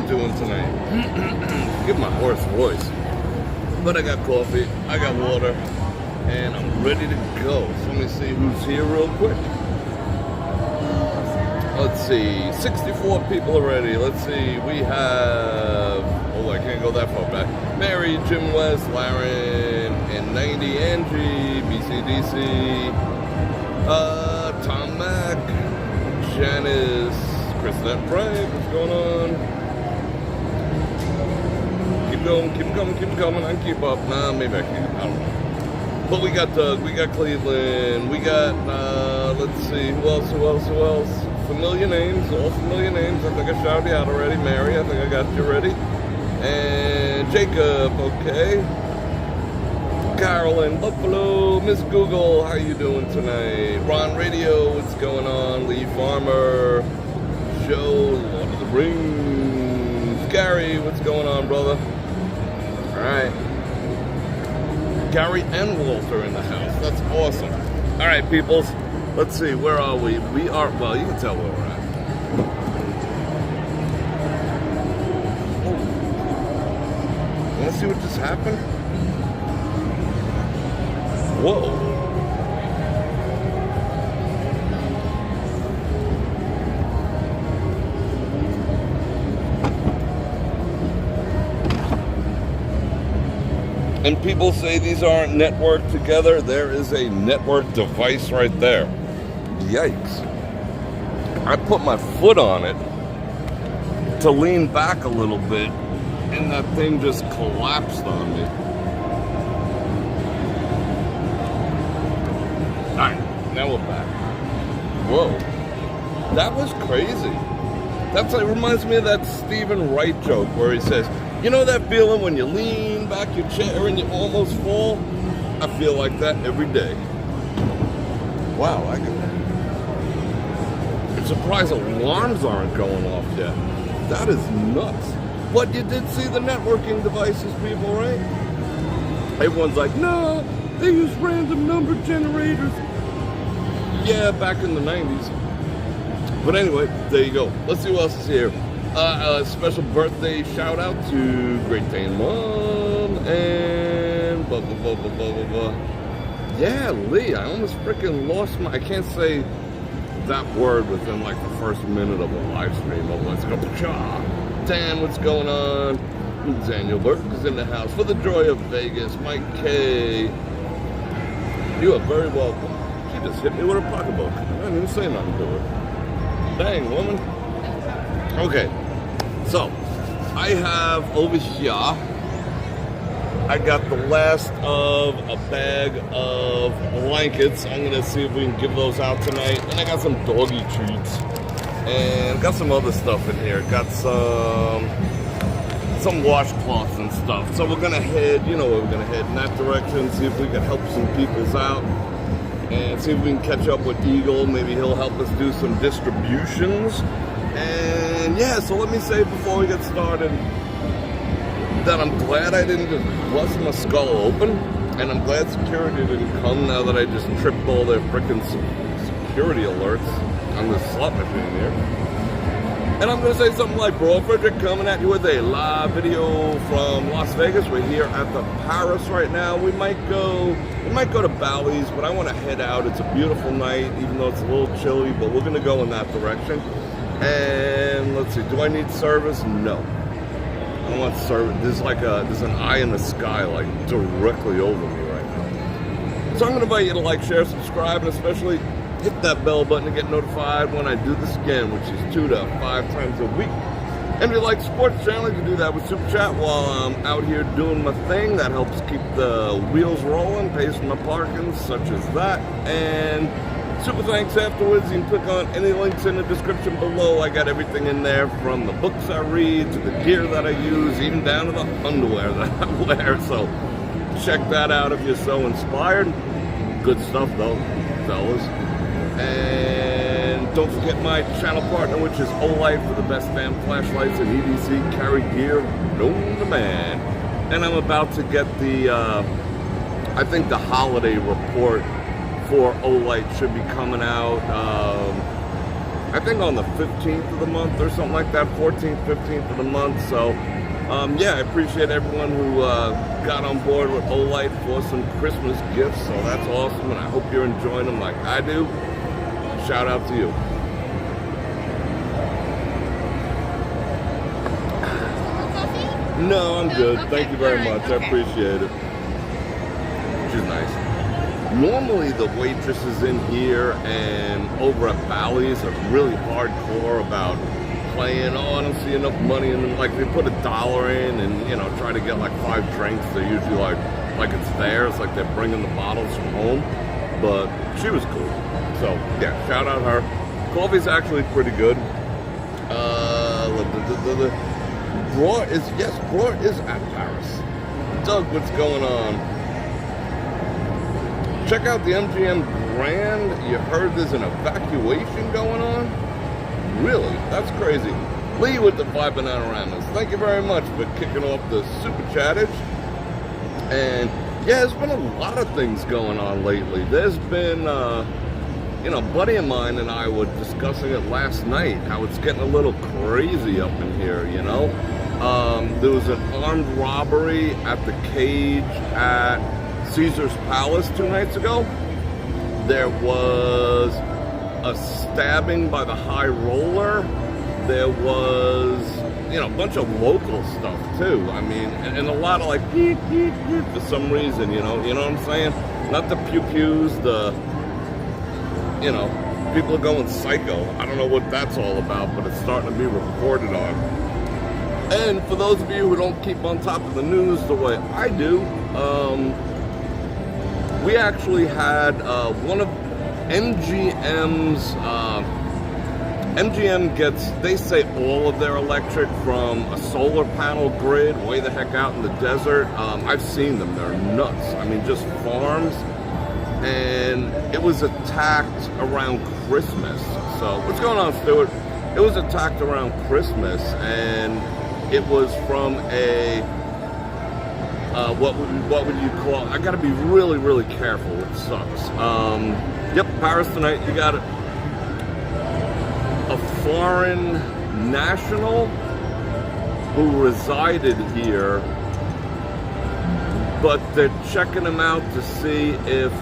doing tonight? Give my hoarse voice. But I got coffee, I got water, and I'm ready to go. So let me see who's here real quick. Let's see, 64 people already. Let's see, we have, oh, I can't go that far back. Mary, Jim West, Laren, and 90, Angie, BCDC, Tom Mack, Janice, Kristen Frank, what's going on? Keep going, keep coming, keep coming. I can keep up. Nah, maybe I can't. I don't know. But we got Doug, we got Cleveland, we got, let's see, who else? Familiar names, all familiar names. I think I shouted you out already. Mary, I think I got you ready. And Jacob, okay. Carolyn, Buffalo, Miss Google, how you doing tonight? Ron Radio, what's going on? Lee Farmer, Joe, Lord of the Rings. Gary, what's going on, brother? All right. Gary and Walter in the house. That's awesome. All right, peoples. Let's see, where are we? We are, well, you can tell where we're at. Oh. Want to see what just happened? Whoa. And people say these aren't networked together. There is a network device right there. Yikes. I put my foot on it to lean back a little bit, and that thing just collapsed on me. Alright, now we're back. Whoa. That was crazy. That's like, reminds me of that Stephen Wright joke where he says, you know that feeling when you lean back your chair and you almost fall? I feel like that every day. Wow, I'm surprised alarms aren't going off yet. That is nuts. But you did see the networking devices, people, right? Everyone's like, no, they use random number generators. Yeah, back in the 90s. But anyway, there you go. Let's see who else is here. A special birthday shout out to Great Dane Mom and blah, blah, blah, blah, blah, blah, blah. Yeah, Lee, I almost freaking lost my, I can't say that word within like the first minute of a live stream. Oh, let's go. Dan, what's going on? Daniel Burke is in the house for the joy of Vegas. Mike K. You are very welcome. She just hit me with a pocketbook. I didn't even say nothing to her. Dang, woman. Okay, so I have over here, I got the last of a bag of blankets. I'm gonna see if we can give those out tonight. And I got some doggy treats and got some other stuff in here. Got some washcloths and stuff. So we're gonna head, you know, we're gonna head in that direction, see if we can help some peoples out and see if we can catch up with Eagle. Maybe he'll help us do some distributions. And yeah, so let me say before we get started that I'm glad I didn't just bust my skull open, and I'm glad security didn't come now that I just tripped all their frickin' security alerts on this slot machine here. And I'm gonna say something like Bror Fredrik coming at you with a live video from Las Vegas. We're here at the Paris right now. We might go to Bally's, but I want to head out. It's a beautiful night, even though it's a little chilly, but we're gonna go in that direction. And let's see, do I need service? No. I don't want service. There's an eye in the sky, like directly over me right now. So I'm gonna invite you to like, share, subscribe, and especially hit that bell button to get notified when I do this again, which is 2 to 5 times a week. And if you like sports channel, you can do that with Super Chat while I'm out here doing my thing. That helps keep the wheels rolling, pays for my parking, such as that. And super thanks afterwards. You can click on any links in the description below. I got everything in there, from the books I read to the gear that I use, even down to the underwear that I wear. So check that out if you're so inspired. Good stuff though, fellas. And don't forget my channel partner, which is Olight, for the best damn flashlights and EDC carry gear known to man. And I'm about to get the, I think the holiday report for Olight should be coming out I think on the 15th of the month or something like that, 14th, 15th of the month. So, yeah, I appreciate everyone who got on board with Olight for some Christmas gifts. So that's awesome, and I hope you're enjoying them like I do. Shout out to you. No, I'm good. Okay. Thank you very much. Okay. I appreciate it. She's nice. Normally the waitresses in here and over at Bally's are really hardcore about playing, oh, I don't see enough money, and then, like, they put $1 in and, you know, try to get like 5 drinks. They're usually like it's theirs, like they're bringing the bottles from home. But she was cool. So yeah, shout out her. Coffee's actually pretty good. Bror is at Paris. Doug, what's going on? Check out the MGM Grand. You heard there's an evacuation going on? Really? That's crazy. Lee with the 5 Bananaramas. Thank you very much for kicking off the super chattage. And yeah, there's been a lot of things going on lately. There's been, you know, a buddy of mine and I were discussing it last night, how it's getting a little crazy up in here, you know? There was an armed robbery at the Cage at Caesar's Palace 2 nights ago. There was a stabbing by the High Roller. There was, you know, a bunch of local stuff too. I mean, and a lot of like beep, beep, beep for some reason, you know what I'm saying? Not the pew-pews, the, you know, people are going psycho. I don't know what that's all about, but it's starting to be reported on. And for those of you who don't keep on top of the news the way I do, we actually had one of MGM's, MGM gets, they say, all of their electric from a solar panel grid way the heck out in the desert. I've seen them, they're nuts. I mean, just farms. And it was attacked around Christmas. So, what's going on, Stuart? It was attacked around Christmas, and it was from a, what would you call it? I gotta be really, really careful, it sucks. Yep, Paris tonight, you got it. A foreign national who resided here, but they're checking them out to see if,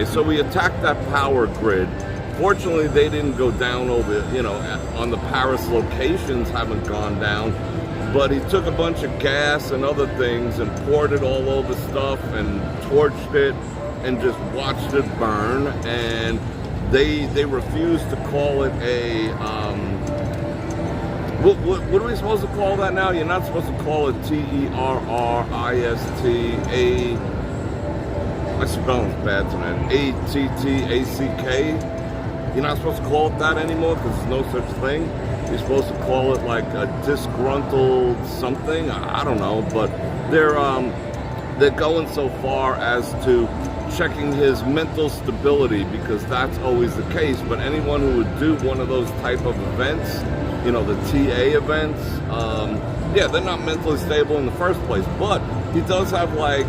so we attacked that power grid. Fortunately, they didn't go down over, you know, on the Paris locations haven't gone down, but he took a bunch of gas and other things and poured it all over stuff and torched it and just watched it burn. And they refused to call it a, what are we supposed to call that now? You're not supposed to call it T-E-R-R-I-S-T-A, my spelling's bad tonight, A-T-T-A-C-K. You're not supposed to call it that anymore because there's no such thing. You're supposed to call it like a disgruntled something. I don't know, but they're going so far as to checking his mental stability, because that's always the case. But anyone who would do one of those type of events, you know, the TA events, yeah, they're not mentally stable in the first place. But he does have like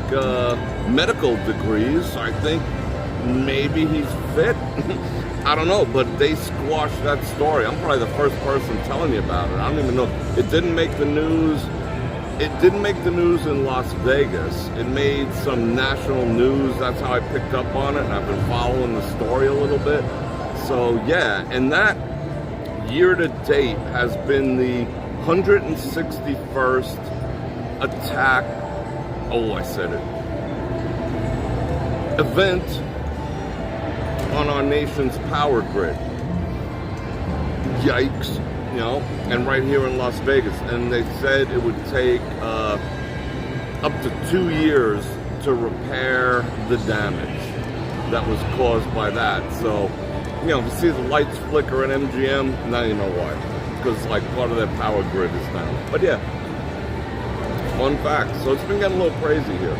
medical degrees, so I think maybe he's fit. I don't know, but they squashed that story. I'm probably the first person telling you about it. I don't even know. It didn't make the news. It didn't make the news in Las Vegas. It made some national news. That's how I picked up on it, and I've been following the story a little bit. So yeah, and that year to date has been the 161st attack. Oh, I said it. Event on our nation's power grid. Yikes, you know, and right here in Las Vegas. And they said it would take up to 2 years to repair the damage that was caused by that. So, you know, if you see the lights flicker at MGM, now you know why. Because like part of their power grid is down. But yeah, fun fact. So it's been getting a little crazy here.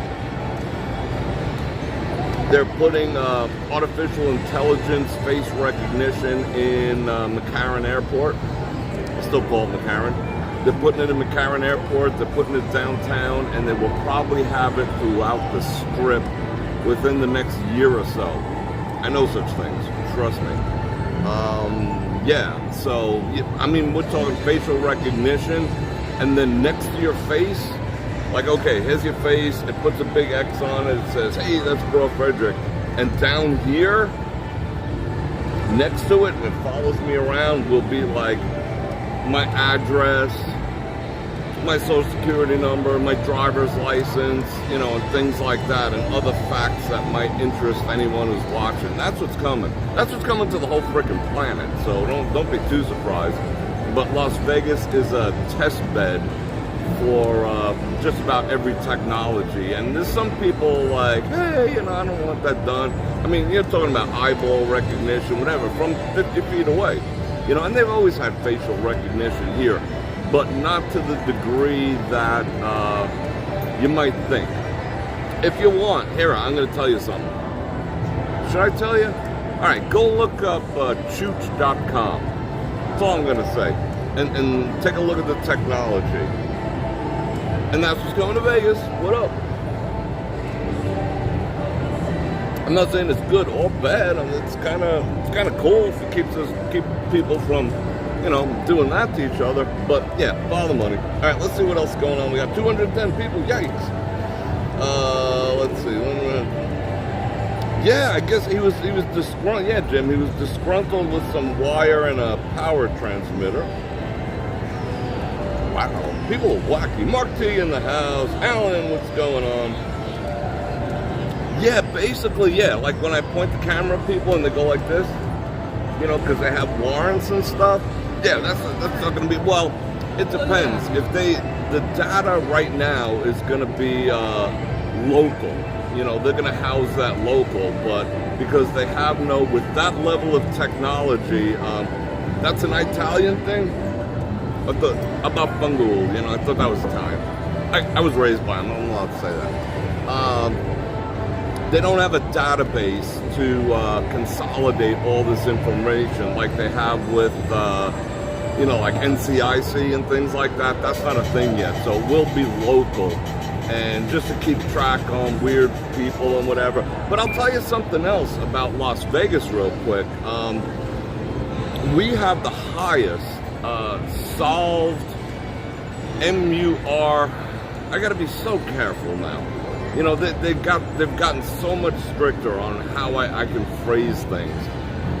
They're putting artificial intelligence face recognition in McCarran Airport. I still call it McCarran. They're putting it in McCarran Airport, they're putting it downtown, and they will probably have it throughout the Strip within the next year or so. I know such things, trust me. Yeah, so, I mean, we're talking facial recognition, and then next to your face, like, okay, here's your face, it puts a big X on it, it says, hey, that's Bror Fredrik. And down here, next to it, and it follows me around, will be like my address, my social security number, my driver's license, you know, and things like that, and other facts that might interest anyone who's watching. That's what's coming. That's what's coming to the whole freaking planet. So don't be too surprised. But Las Vegas is a test bed for just about every technology. And there's some people like, hey, you know, I don't want that done. I mean, you're talking about eyeball recognition, whatever, from 50 feet away. You know, and they've always had facial recognition here, but not to the degree that you might think. If you want, here, I'm going to tell you something. Should I tell you? All right, go look up chooch.com. That's all I'm going to say. And take a look at the technology. And that's what's coming to Vegas. What up? I'm not saying it's good or bad. I mean, it's kind of cool if it keep people from, you know, doing that to each other. But yeah, follow the money. All right, let's see what else is going on. We got 210 people. Yikes. Let's see. Yeah, I guess he was disgruntled. Yeah, Jim, he was disgruntled with some wire and a power transmitter. Wow, people are wacky. Mark T in the house. Alan, what's going on? Yeah, basically, yeah. Like when I point the camera at people and they go like this, you know, because they have warrants and stuff. Yeah, that's not going to be, well, it depends. If the data right now is going to be local, you know, they're going to house that local, but because they have with that level of technology, that's an Italian thing. About Fungal, you know, I thought that was Italian. I was raised by them, I'm allowed to say that. They don't have a database to consolidate all this information like they have with, you know, like NCIC and things like that. That's not a thing yet, so it will be local. And just to keep track on weird people and whatever. But I'll tell you something else about Las Vegas real quick. We have the highest solved MUR. I gotta be so careful now. You know, they've gotten so much stricter on how I can phrase things.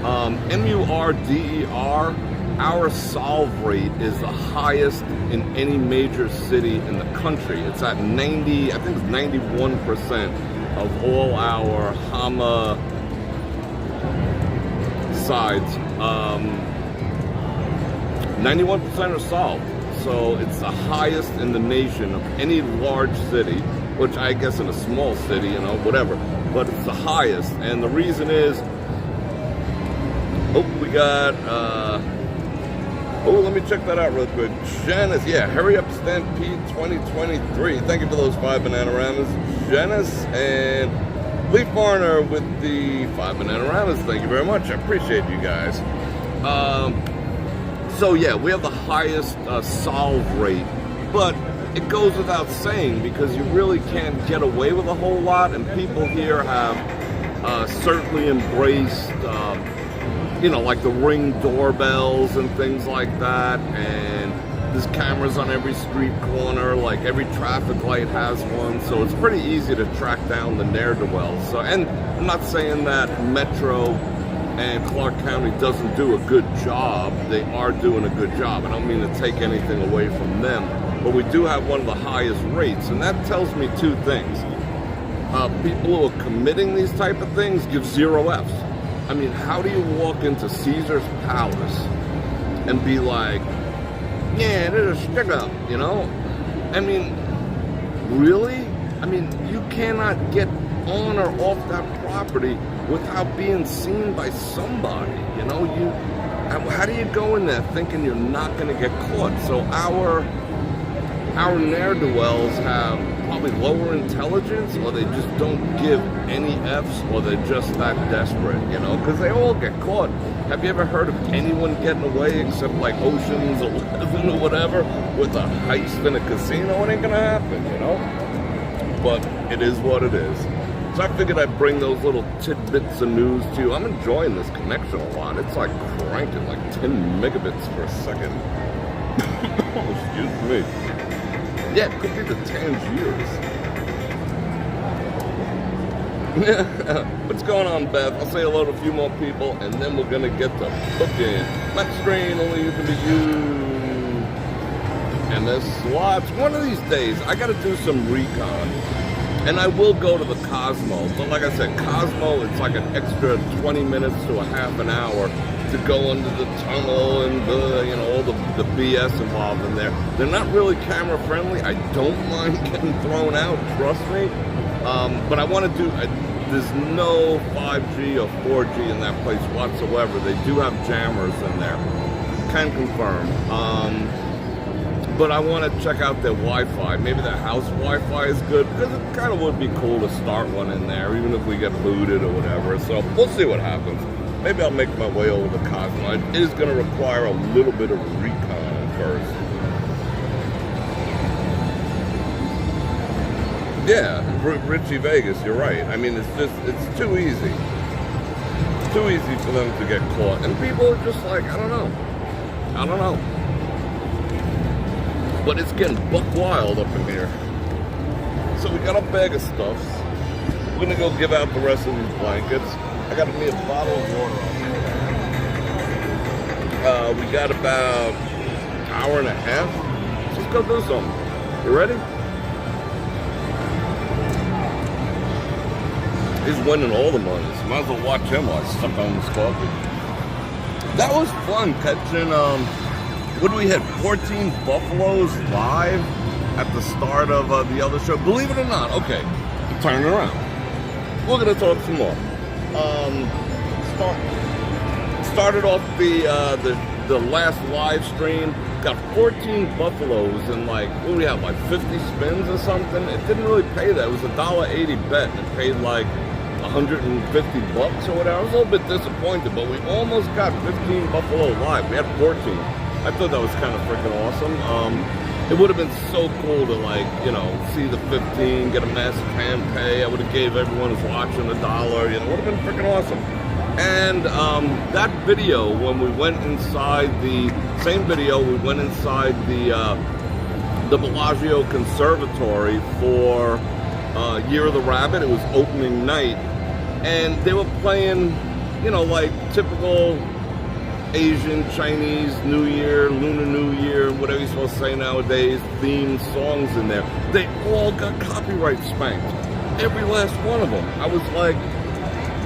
MURDER, our solve rate is the highest in any major city in the country. It's at 90, I think it's 91% of all our homicides. 91% are solved. So it's the highest in the nation of any large city, which I guess in a small city, you know, whatever. But it's the highest. And the reason is, we got, let me check that out real quick. Janice, yeah, Hurry Up Stampede 2023. Thank you for those 5 Bananaramas. Janice and Leaf Barner with the 5 Bananaramas. Thank you very much. I appreciate you guys. So yeah, we have the highest solve rate, but it goes without saying because you really can't get away with a whole lot, and people here have certainly embraced, you know, like the Ring doorbells and things like that, and there's cameras on every street corner, like every traffic light has one, so it's pretty easy to track down the ne'er-do-wells. So, and I'm not saying that Metro and Clark County doesn't do a good job. They are doing a good job. I don't mean to take anything away from them, but we do have one of the highest rates, and that tells me 2 things. People who are committing these type of things give 0 Fs. I mean, how do you walk into Caesar's Palace and be like, yeah, there's a stick up, you know? I mean, really? I mean, you cannot get on or off that property without being seen by somebody, you know? How do you go in there thinking you're not going to get caught? So our ne'er-do-wells have probably lower intelligence, or they just don't give any Fs, or they're just that desperate, you know? Because they all get caught. Have you ever heard of anyone getting away except like Ocean's 11 or whatever with a heist in a casino? It ain't going to happen, you know? But it is what it is. So I figured I'd bring those little tidbits of news to you. I'm enjoying this connection a lot. It's like cranking like 10 megabits per second. Excuse me. Yeah, it could be the Tangiers. What's going on, Beth? I'll say hello to a few more people, and then we're gonna get to booking. Max screen, only you can be you. And there's slots. One of these days, I gotta do some recon. And I will go to the Cosmo. But like I said, Cosmo, it's like an extra 20 minutes to a half an hour to go under the tunnel and the, you know, all the BS involved in there. They're not really camera friendly. I don't mind getting thrown out, trust me. But I want to do, there's no 5G or 4G in that place whatsoever. They do have jammers in there. Can confirm. But I want to check out their Wi-Fi. Maybe the house Wi-Fi is good, because it kind of would be cool to start one in there, even if we get booted or whatever. So we'll see what happens. Maybe I'll make my way over to Cosmo. It is going to require a little bit of recon first. Yeah, Richie Vegas, you're right. I mean, it's too easy. It's too easy for them to get caught. And people are just like, I don't know. But it's getting buck wild up in here. So we got a bag of stuffs. We're gonna go give out the rest of these blankets. I got me a bottle of water on. We got about an hour and a half. Let's go do something. You ready? He's winning all the money. So might as well watch him while I suck on this coffee. That was fun catching, what do we have? 14 buffaloes live at the start of the other show. Believe it or not, okay, turn it around. We're gonna talk some more. Started off the last live stream. Got 14 buffaloes and like, what do we have? Like 50 spins or something. It didn't really pay that. It was a $1.80 bet, and it paid like 150 bucks or whatever. I was a little bit disappointed, but we almost got 15 buffalo live. We had 14. I thought that was kind of freaking awesome. It would have been so cool to, like, you know, see the 15, get a massive hand pay. I would have gave everyone who's watching $1. You know, it would have been freaking awesome. And that video, when we went inside the same video, we went inside the Bellagio Conservatory for Year of the Rabbit. It was opening night, and they were playing, you know, like typical Asian, Chinese New Year, Lunar New Year, whatever you're supposed to say nowadays, themed songs in there. They all got copyright spanked. Every last one of them. I was like,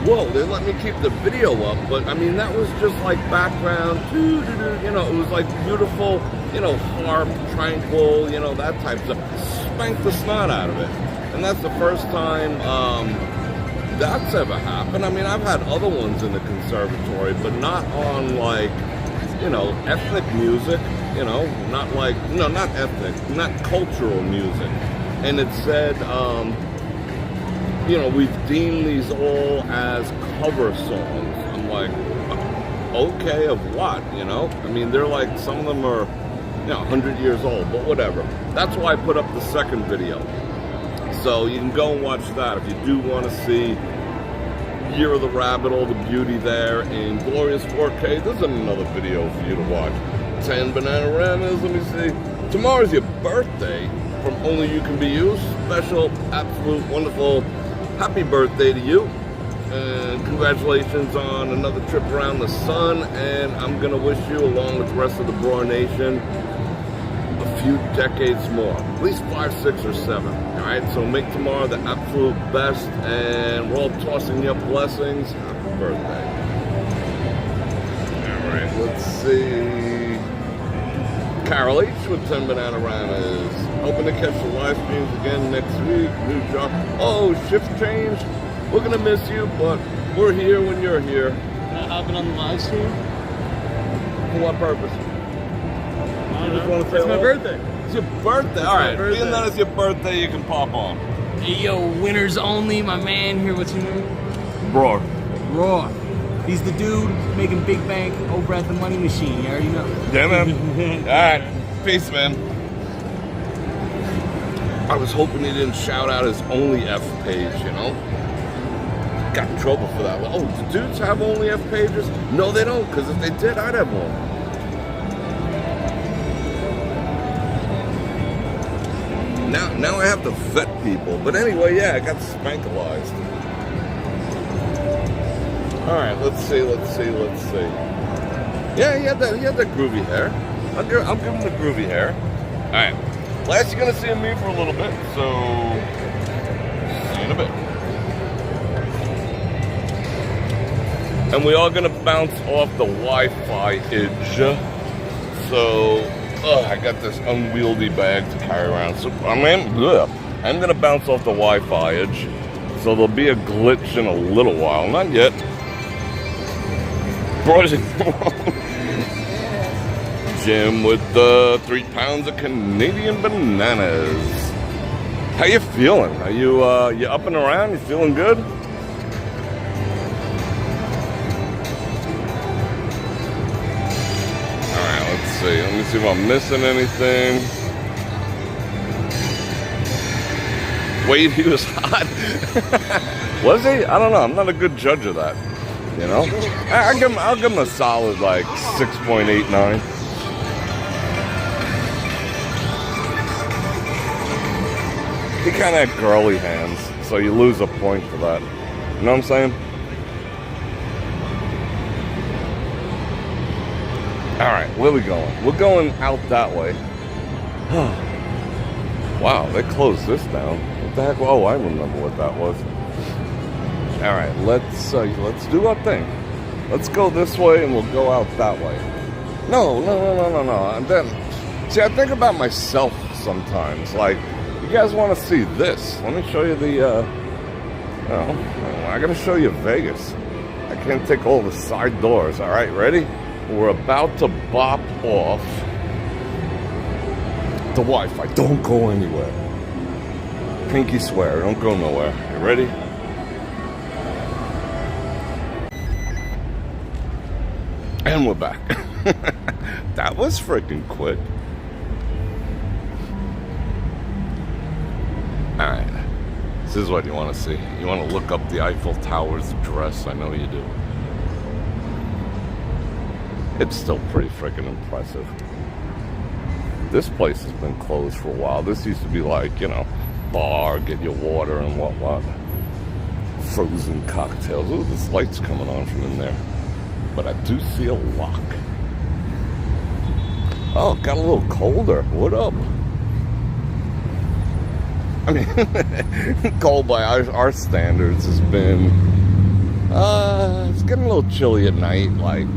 whoa, they let me keep the video up, but I mean, that was just like background, you know, it was like beautiful, you know, harp, tranquil, you know, that type of stuff. Spanked the snot out of it. And that's the first time that's ever happened. I mean, I've had other ones in the conservatory, but not on, like, you know, ethnic music, you know, not like, no, not ethnic, not cultural music. And it said, you know, we've deemed these all as cover songs. I'm like, okay, of what, you know? I mean, they're like, some of them are, you know, 100 years old, but whatever. That's why I put up the second video. So you can go and watch that if you do want to see Year of the Rabbit, all the beauty there in glorious 4K. There's another video for you to watch. 10 Bananagramas, let me see. Tomorrow's your birthday from Only You Can Be You. Special, absolute, wonderful, happy birthday to you. And congratulations on another trip around the sun. And I'm going to wish you, along with the rest of the BrorNation, a few decades more, at least 5, 6, or 7. All right, so make tomorrow the absolute best, and we're all tossing you blessings. Happy birthday. All right, let's see. Carol H with 10 Bananagramas. Hoping to catch the live streams again next week. New job. Oh, shift change. We're gonna miss you, but we're here when you're here. Can I hop in on the live stream? For what purpose? It's my birthday. It's your birthday. All right. Being that it's your birthday, you can pop on. Hey, yo, winners only. My man here. What's your name? Bror. Bror. He's the dude making big bank over at the Money Machine. You already know. Yeah, man. All right. Peace, man. I was hoping he didn't shout out his only F page, you know? got in trouble for that. Oh, do dudes have only F pages? No, they don't, because if they did, I'd have one. Now I have to vet people. But anyway, yeah, I got spankalized. Alright, let's see. Yeah, he had that groovy hair. I'll give him the groovy hair. Alright. Last, you're gonna see me for a little bit, so see you in a bit. And we are gonna bounce off the Wi-Fi edge. So I got this unwieldy bag to carry around. So I'm gonna bounce off the Wi-Fi edge. So there'll be a glitch in a little while. Not yet. Brought it Jim with 3 pounds of Canadian bananas. How you feeling? Are you you up and around? You feeling good? Alright, let's see. Let me see if I'm missing anything. Wait, he was hot. Was he? I don't know. I'm not a good judge of that. You know? I'll give him a solid like 6.89. He kind of had girly hands, so you lose a point for that. You know what I'm saying? Alright, where are we going? We're going out that way. Wow, they closed this down. What the heck? Oh, I remember what that was. Alright, let's do our thing. Let's go this way and we'll go out that way. No. And then, see, I think about myself sometimes. Like, you guys want to see this? Let me show you the, I gotta show you Vegas. I can't take all the side doors. Alright, ready? We're about to bop off the Wi-Fi. Don't go anywhere. Pinky swear, don't go nowhere. You ready? And we're back. That was freaking quick. Alright. This is what you want to see. You want to look up the Eiffel Tower's dress. I know you do. It's still pretty freaking impressive. This place has been closed for a while. This used to be like, you know, bar, get your water and whatnot. Frozen cocktails. Ooh, this light's coming on from in there. But I do see a lock. Oh, it got a little colder. What up? I mean, cold by our standards has been, it's getting a little chilly at night, like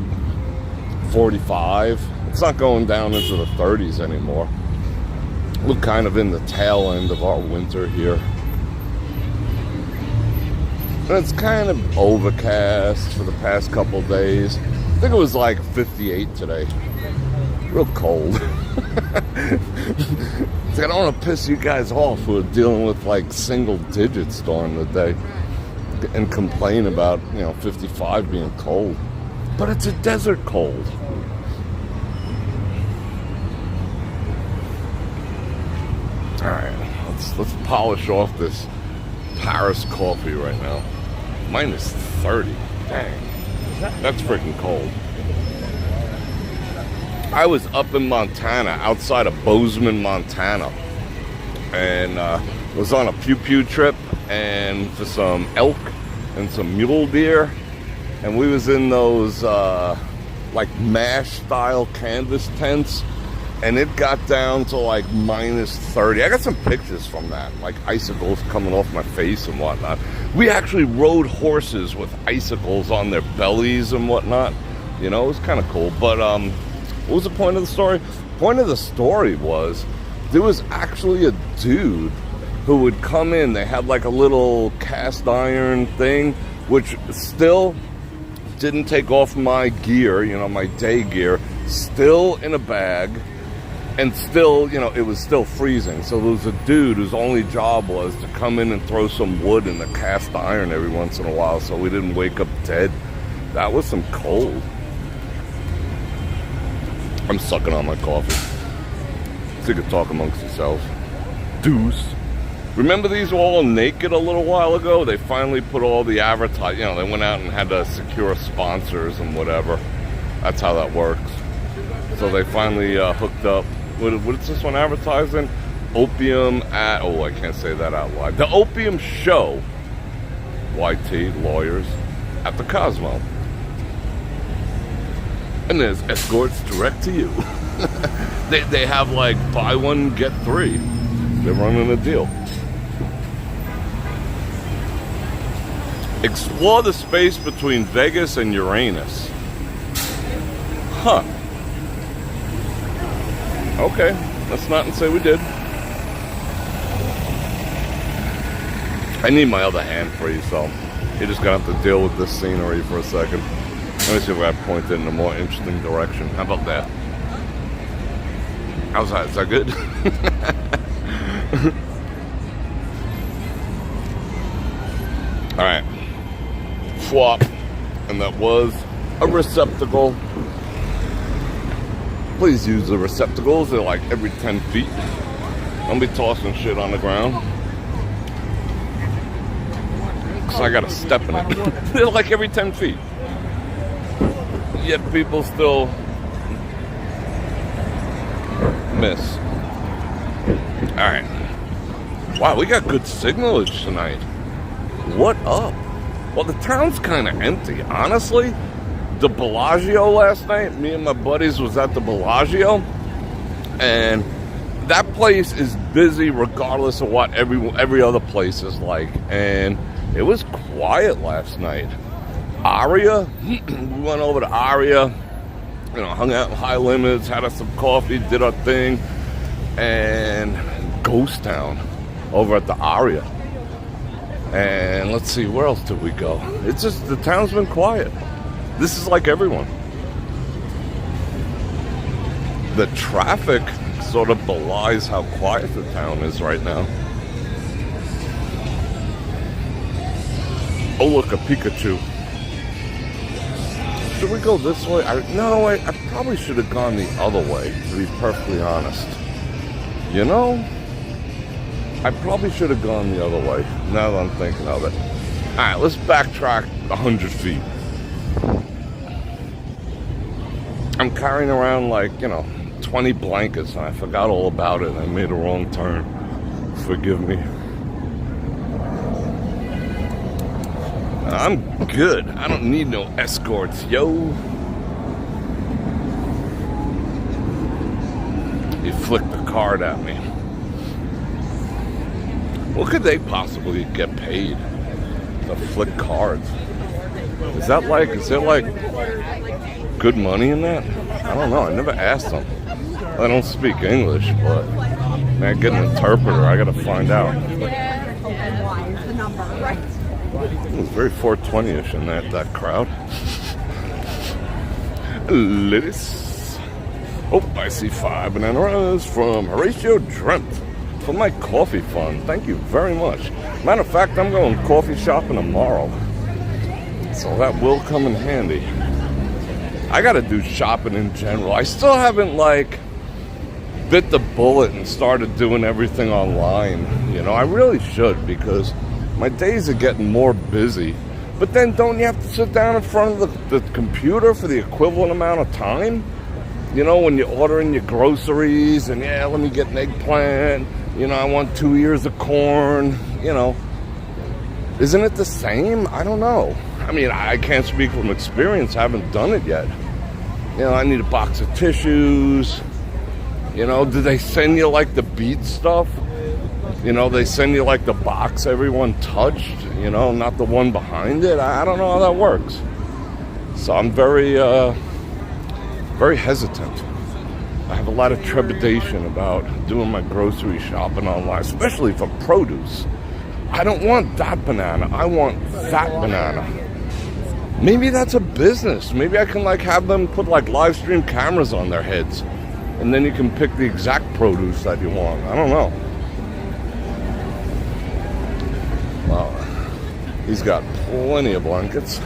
45. It's not going down into the 30s anymore. We're kind of in the tail end of our winter here. And it's kind of overcast for the past couple days. I think it was like 58 today. Real cold. I don't want to piss you guys off who are dealing with like single digits during the day and complain about, you know, 55 being cold. But it's a desert cold. Alright, let's polish off this Paris coffee right now. Minus 30. Dang. That's freaking cold. I was up in Montana, outside of Bozeman, Montana, and was on a pew-pew trip and for some elk and some mule deer, and we was in those like MASH style canvas tents, and it got down to like minus 30. I got some pictures from that, like icicles coming off my face and whatnot. We actually rode horses with icicles on their bellies and whatnot. You know, it was kind of cool. But what was the point of the story? The point of the story was there was actually a dude who would come in. They had like a little cast iron thing, which still didn't take off my gear, you know, my day gear, still in a bag, and still, you know, it was still freezing. So there was a dude whose only job was to come in and throw some wood in the cast iron every once in a while so we didn't wake up dead. That was some cold. I'm sucking on my coffee. So you can talk amongst yourselves. Deuce. Remember these were all naked a little while ago? They finally put all the advertising, you know, they went out and had to secure sponsors and whatever. That's how that works. So they finally hooked up. What is this one advertising? Opium at, oh, I can't say that out loud. The Opium Show, YT, lawyers, at the Cosmo. And there's escorts direct to you. They have like buy one, get three. They're running a deal. Explore the space between Vegas and Uranus. Huh. Okay, let's not say we did. I need my other hand free, so you're just gonna have to deal with this scenery for a second. Let me see if I point it in a more interesting direction. How about that? How's that? Is that good? Alright. Swap. And that was a receptacle. Please use the receptacles. They're like every 10 feet. Don't be tossing shit on the ground. Because I got to step in it. They're like every 10 feet. Yet people still miss. Alright. Wow, we got good signalage tonight. What up? Well, the town's kind of empty. Honestly, the Bellagio last night, me and my buddies was at the Bellagio, and that place is busy regardless of what every other place is like. And it was quiet last night. Aria, we went over to Aria, you know, hung out in High Limits, had us some coffee, did our thing, and Ghost Town over at the Aria. And let's see, where else did we go? It's just, the town's been quiet. This is like everyone. The traffic sort of belies how quiet the town is right now. Oh, look, a Pikachu. Should we go this way? No, I probably should have gone the other way, to be perfectly honest. You know? I probably should have gone the other way, now that I'm thinking of it. Alright, let's backtrack 100 feet. I'm carrying around like, 20 blankets, and I forgot all about it, and I made a wrong turn. Forgive me. I'm good. I don't need no escorts, yo. He flicked the card at me. What could they possibly get paid to flick cards? Is there like good money in that? I don't know. I never asked them. I don't speak English, but man, get an interpreter. I gotta find out. It was very 420-ish in that crowd. Ladies. Oh, I see 5 bananas from Horatio Dremt for my coffee fund. Thank you very much. Matter of fact, I'm going coffee shopping tomorrow, so that will come in handy. I gotta do shopping in general. I still haven't bit the bullet and started doing everything online. I really should, because my days are getting more busy. But then don't you have to sit down in front of the computer for the equivalent amount of time? When you're ordering your groceries and let me get an eggplant. I want 2 ears of corn. Isn't it the same? I don't know. I mean, I can't speak from experience. I haven't done it yet. I need a box of tissues. Do they send you the bead stuff? They send you the box everyone touched, not the one behind it. I don't know how that works. So I'm very, very hesitant. I have a lot of trepidation about doing my grocery shopping online, especially for produce. I don't want that banana. I want that banana. Maybe that's a business. Maybe I can have them put live stream cameras on their heads, and then you can pick the exact produce that you want. I don't know. Wow. He's got plenty of blankets.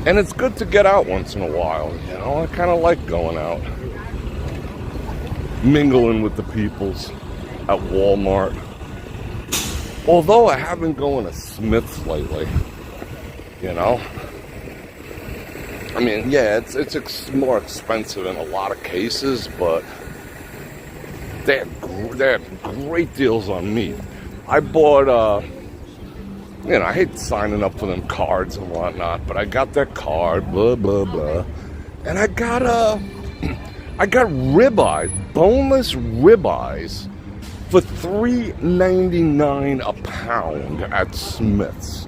And it's good to get out once in a while, I kind of like going out. Mingling with the peoples. at Walmart. Although I have been going to Smith's lately, you know. I mean, yeah, it's more expensive in a lot of cases, but they have great deals on meat. I bought, you know, I hate signing up for them cards and whatnot, but I got that card, blah, blah, blah. And I got ribeyes, boneless ribeyes, for $3.99 a pound at Smith's.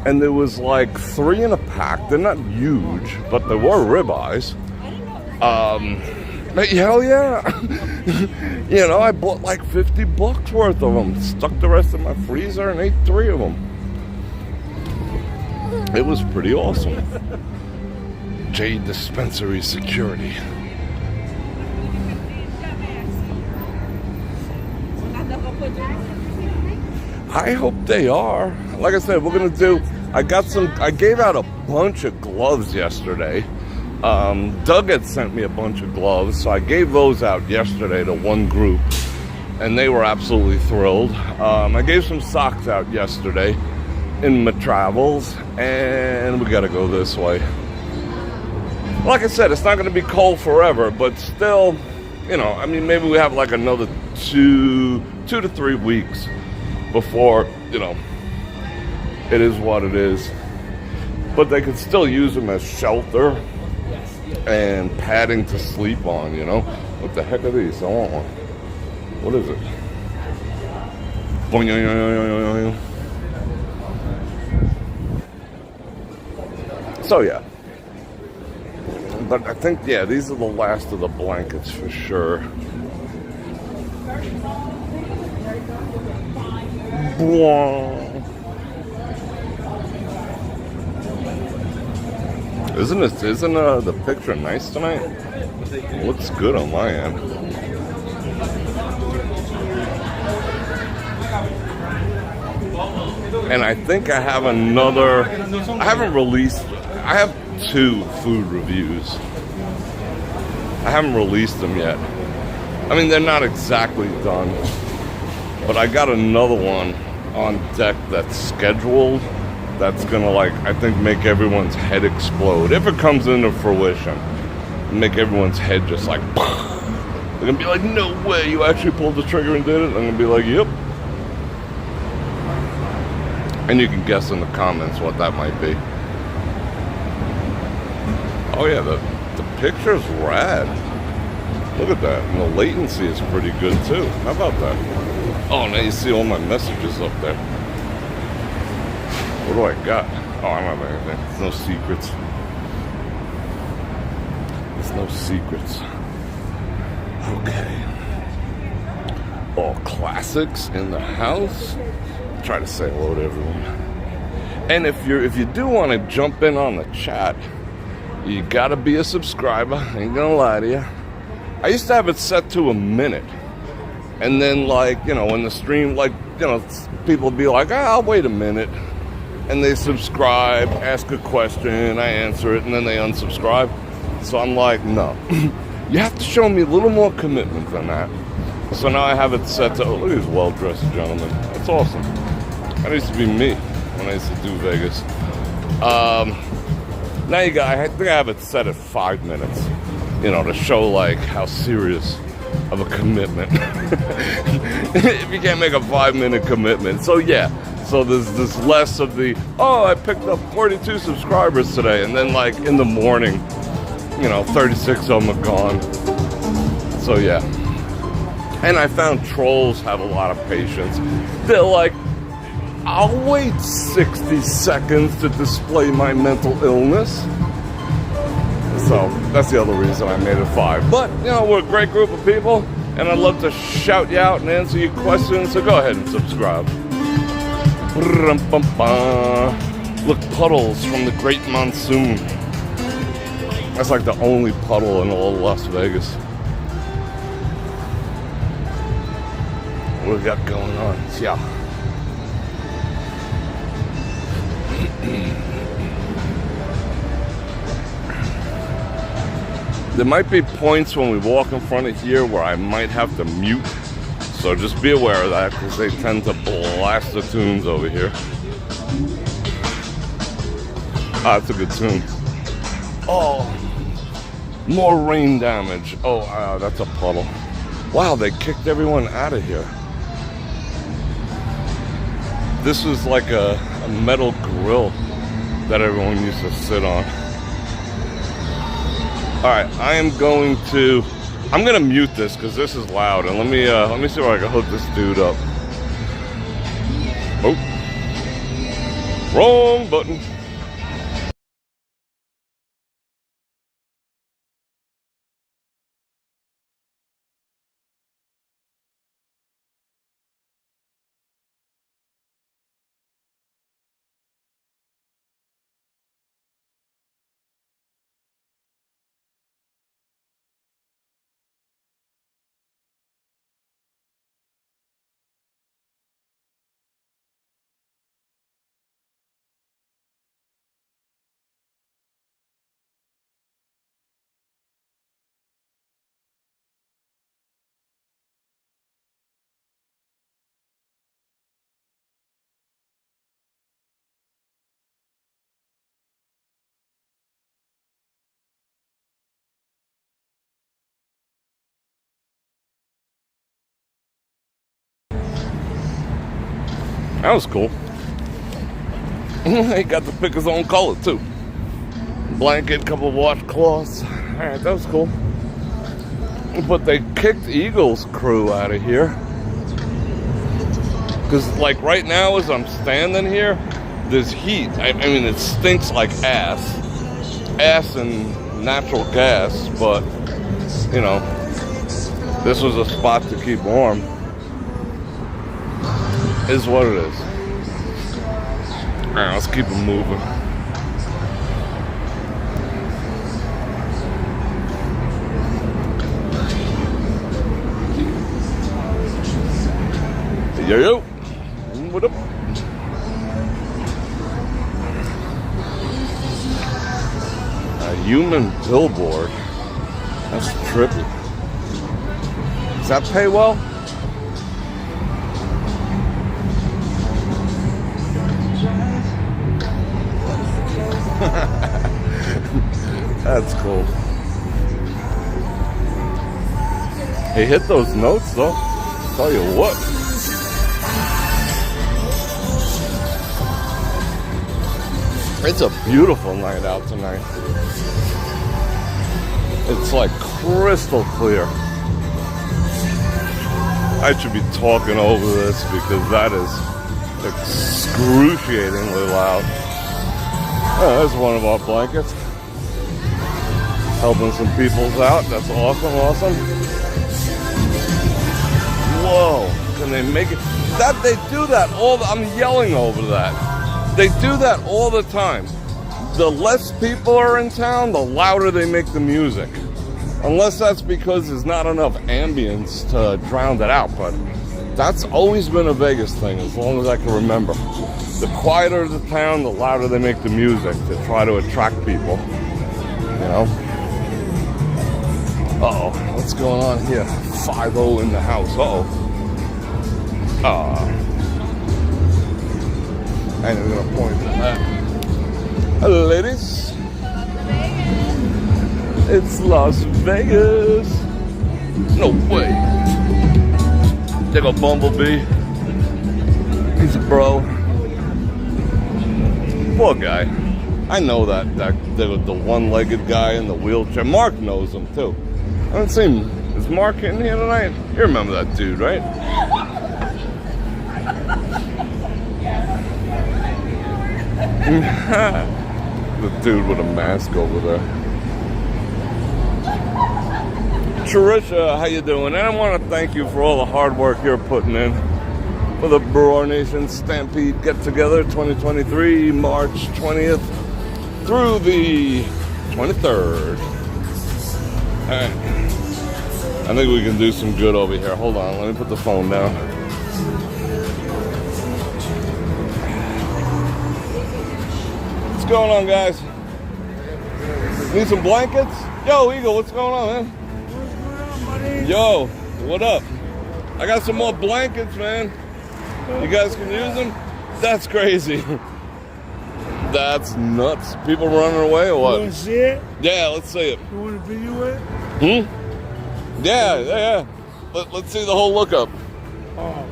And there was like 3 in a pack. They're not huge, but they were ribeyes. Hell yeah. You know, I bought like $50 worth of them. Stuck the rest in my freezer and ate 3 of them. It was pretty awesome. Jade Dispensary Security. I hope they are. Like I said, we're gonna do. I gave out a bunch of gloves yesterday. Doug had sent me a bunch of gloves, so I gave those out yesterday to one group, and they were absolutely thrilled. I gave some socks out yesterday in my travels, and we gotta go this way. Like I said, it's not gonna be cold forever, but still, you know, I mean, maybe we have like another 2 to 3 weeks before, you know, it is what it is. But they could still use them as shelter and padding to sleep on, you know. What the heck are these? I want one. What is it? So yeah. But I think, yeah, these are the last of the blankets for sure. Isn't the picture nice tonight? It looks good on my end. And I think I have another. I haven't released. I have 2 food reviews. I haven't released them yet. I mean, they're not exactly done, but I got another one on deck that's scheduled. That's gonna, like, I think make everyone's head explode if it comes into fruition. Make everyone's head just like, they're gonna be like, no way, you actually pulled the trigger and did it. I'm gonna be like, yep. And you can guess in the comments what that might be. Oh yeah, the picture's rad. Look at that. And the latency is pretty good too. How about that? Oh, now you see all my messages up there. What do I got? Oh, I don't have anything. There's no secrets. There's no secrets. Okay. All classics in the house. Try to say hello to everyone. And if you do want to jump in on the chat, you gotta be a subscriber. I ain't gonna lie to you. I used to have it set to a minute. And then, like, you know, when the stream, like, you know, people be like, I'll wait a minute. And they subscribe, ask a question, I answer it, and then they unsubscribe. So I'm like, no. You have to show me a little more commitment than that. So now I have it set to, oh, look at these well-dressed gentlemen. That's awesome. That used to be me when I used to do Vegas. Now you got, I think I have it set at 5 minutes, you know, to show, like, how serious of a commitment. If you can't make a 5-minute commitment. So yeah, so there's less of the, oh, I picked up 42 subscribers today, and then, like, in the morning, you know, 36 of them are gone. So yeah. And I found trolls have a lot of patience. They're like, I'll wait 60 seconds to display my mental illness. So that's the other reason I made it 5. But, you know, we're a great group of people, and I'd love to shout you out and answer your questions, so go ahead and subscribe. Look, puddles from the Great Monsoon. That's like the only puddle in all of Las Vegas. What we got going on? Yeah. There might be points when we walk in front of here where I might have to mute So just be aware of that, because they tend to blast the tunes over here. Ah, that's a good tune. Oh, more rain damage. Oh, that's a puddle. Wow, they kicked everyone out of here. This is like a metal grill that everyone used to sit on. All right, I'm gonna mute this because this is loud, and let me see where I can hook this dude up. Oh, wrong button. That was cool. He got to pick his own color too. Blanket, couple of washcloths. Alright, that was cool. But they kicked Eagle's crew out of here. Because like right now as I'm standing here, there's heat. I mean, it stinks like ass. Ass and natural gas, but you know, this was a spot to keep warm. Is what it is. Alright, let's keep it moving. Yo, what up? A human billboard. That's trippy. Does that pay well? That's cool. He hit those notes though. Tell you what. It's a beautiful night out tonight. It's like crystal clear. I should be talking over this because that is excruciatingly loud. Oh, there's one of our blankets. Helping some peoples out. That's awesome, awesome. Whoa, can they make it? That they do that all I'm yelling over that. They do that all the time. The less people are in town, the louder they make the music. Unless that's because there's not enough ambience to drown it out, but that's always been a Vegas thing as long as I can remember. The quieter the town, the louder they make the music to try to attract people. You know? Uh-oh, what's going on here? 5-0 in the house, uh-oh. I ain't even gonna point to that. Hello, ladies. It's Las Vegas. No way. There go Bumblebee. He's a bro. Poor guy. I know that the one-legged guy in the wheelchair. Mark knows him too. I haven't seen him. Is Mark in here tonight? You remember that dude, right? The dude with a mask over there. Trisha, how you doing? And I want to thank you for all the hard work you're putting in for the BrorNation Stampede Get-Together 2023, March 20th through the 23rd. All right. I think we can do some good over here. Hold on, let me put the phone down. What's going on, guys? Need some blankets? Yo, Eagle, what's going on, man? Yo, what up? I got some more blankets, man. You guys can use them? That's crazy. That's nuts. People running away or what? You want to see it? Yeah, let's see it. You want to video it? Yeah. Let's see the whole lookup. Oh,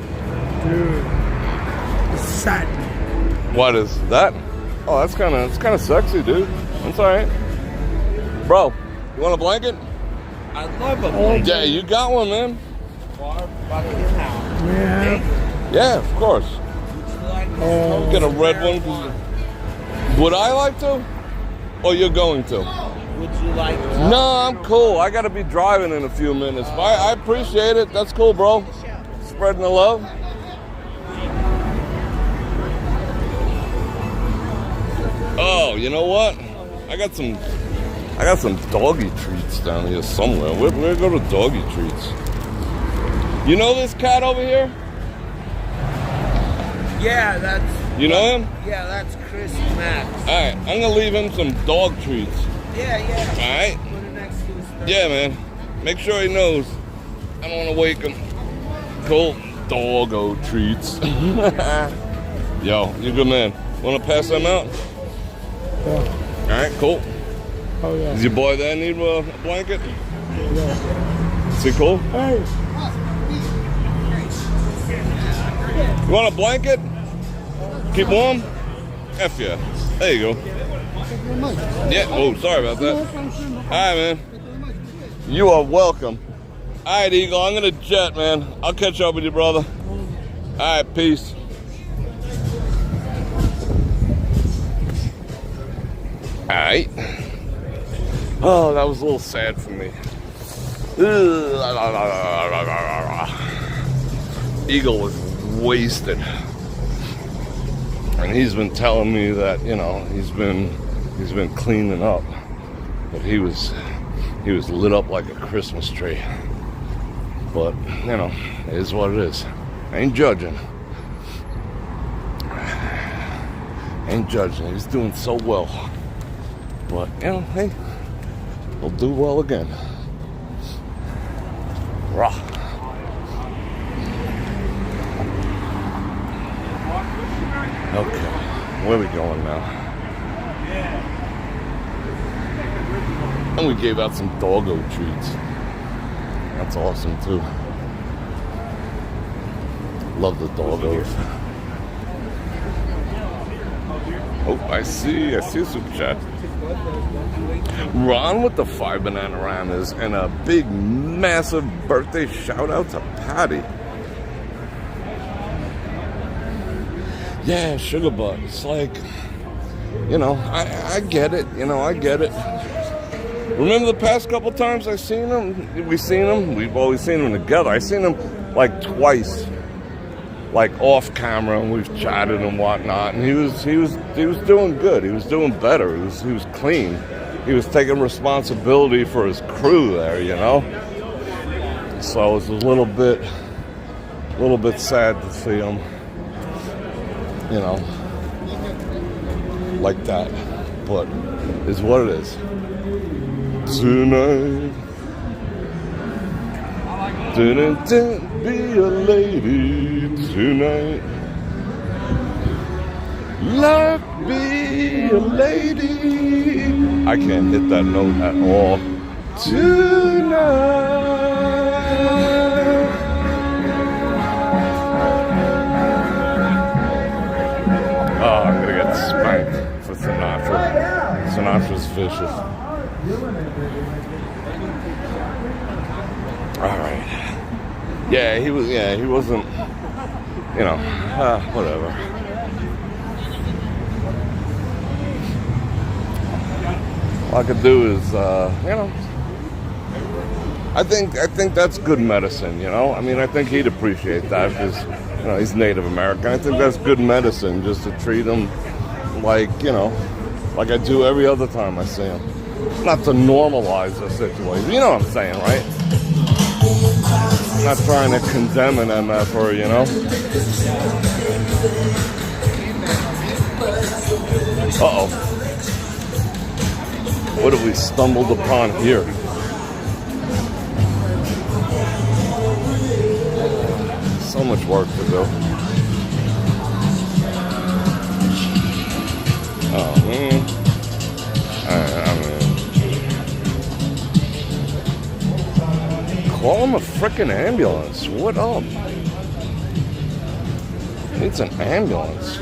dude. It's sad. What is that? Oh, it's kind of sexy, dude. That's all right. Bro, you want a blanket? I love a blanket. Yeah, you got one, man. Yeah. Yeah, of course. Oh, Get a red one. Would I like to? Or you're going to? Would you like to? No, I'm cool. I gotta be driving in a few minutes. I appreciate it. That's cool, bro. Spreading the love. Oh, you know what? I got some doggy treats down here somewhere. Where go to doggy treats? You know this cat over here? Yeah, that's. You know him? Yeah, that's Chris Max. All right, I'm gonna leave him some dog treats. Yeah. All right? Put it next to his stuff. Yeah, man. Make sure he knows. I don't want to wake him. Cool. Doggo treats. Yo, you good man. Want to pass them out? yeah. All right, cool. Oh, yeah. Does your boy there need a blanket? Yeah. Is he cool? Hey. You want a blanket? Keep warm? F yeah. There you go. Yeah. Oh, sorry about that. All right, man. You are welcome. All right, Eagle. I'm gonna jet, man. I'll catch up with you, brother. All right, peace. All right. Oh, that was a little sad for me. Eagle was wasted. And he's been telling me that, you know, he's been cleaning up. But he was lit up like a Christmas tree. But, you know, it is what it is. I ain't judging. Ain't judging. He's doing so well. But, you know, hey, he'll do well again. Rah. Okay, where are we going now? And we gave out some doggo treats. That's awesome too. Love the doggos. Oh, I see a super chat. Ron with the 5 Bananagramas and a big, massive birthday shout out to Patty. Yeah, sugar butt. It's like, you know, I get it. You know, I get it. Remember the past couple times I've seen him? We've always seen him together. I seen him like twice, like off camera, and we've chatted and whatnot. And he was doing good. He was doing better. He was clean. He was taking responsibility for his crew there, you know. So it was a little bit sad to see him, you know, like that. But it's what it is. Tonight, didn't be a lady tonight. Love be a lady. I can't hit that note at all. Tonight. Oh, I'm gonna get spanked for Sinatra. Sinatra's vicious. All right. Yeah, he wasn't, you know, whatever. All I could do is, you know, I think that's good medicine, you know? I mean, I think he'd appreciate that because, you know, he's Native American. I think that's good medicine just to treat him like, you know, like I do every other time I see him. Not to normalize the situation. You know what I'm saying, right? I'm not trying to condemn an MFer, you know? Uh-oh. What have we stumbled upon here? much work to do. Oh, man. Call him a frickin' ambulance. What up? It's an ambulance.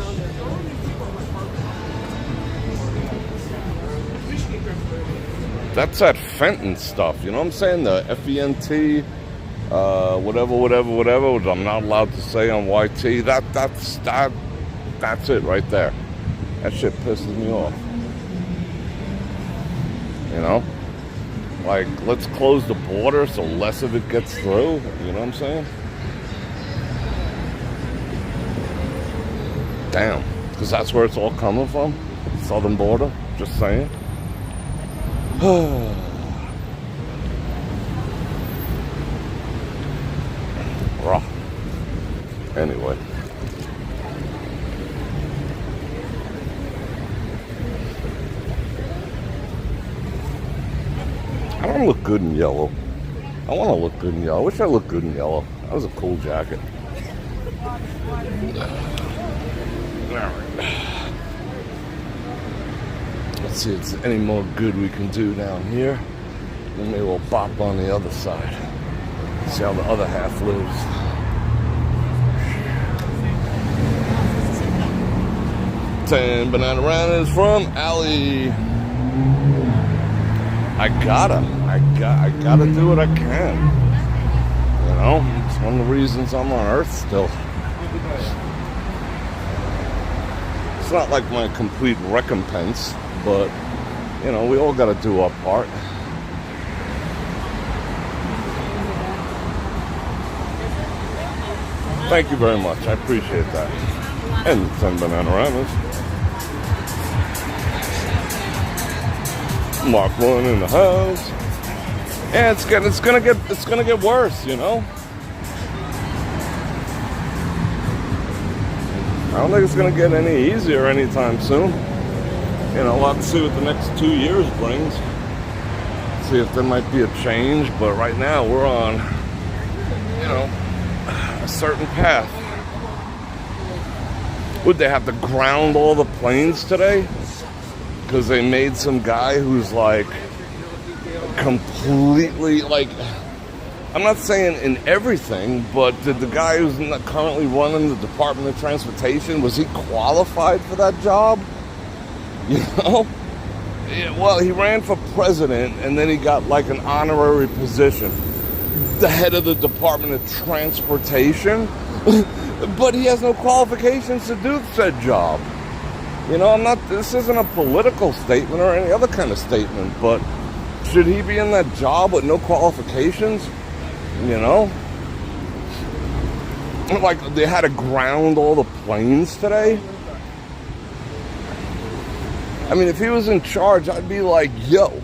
That's that Fenton stuff, you know what I'm saying? The F-E-N-T, whatever, which I'm not allowed to say on YT. That's it right there. That shit pisses me off. You know? Like, let's close the border so less of it gets through. You know what I'm saying? Damn. Because that's where it's all coming from. Southern border. Just saying. Raw. Anyway. I don't look good in yellow. I want to look good in yellow. I wish I looked good in yellow. That was a cool jacket. Let's see if there's any more good we can do down here. Then maybe we'll bop on the other side. See how the other half lives. Ten Banananas from Allie. I gotta do what I can. You know, it's one of the reasons I'm on Earth still. It's not like my complete recompense, but you know, we all gotta do our part. Thank you very much. I appreciate that. And 10 Banananas. Mark 1 in the house. Yeah, it's gonna get worse, you know. I don't think it's gonna get any easier anytime soon. You know, we'll have to see what the next 2 years brings. See if there might be a change, but right now we're on, you know, a certain path. Would they have to ground all the planes today? Because they made some guy who's like completely like, I'm not saying in everything, but did the guy who's not currently running the Department of Transportation, was he qualified for that job? You know? Yeah, well, he ran for president and then he got like an honorary position, the head of the Department of Transportation, but he has no qualifications to do said job. You know, this isn't a political statement or any other kind of statement, but should he be in that job with no qualifications? You know? Like, they had to ground all the planes today? I mean, if he was in charge, I'd be like, yo,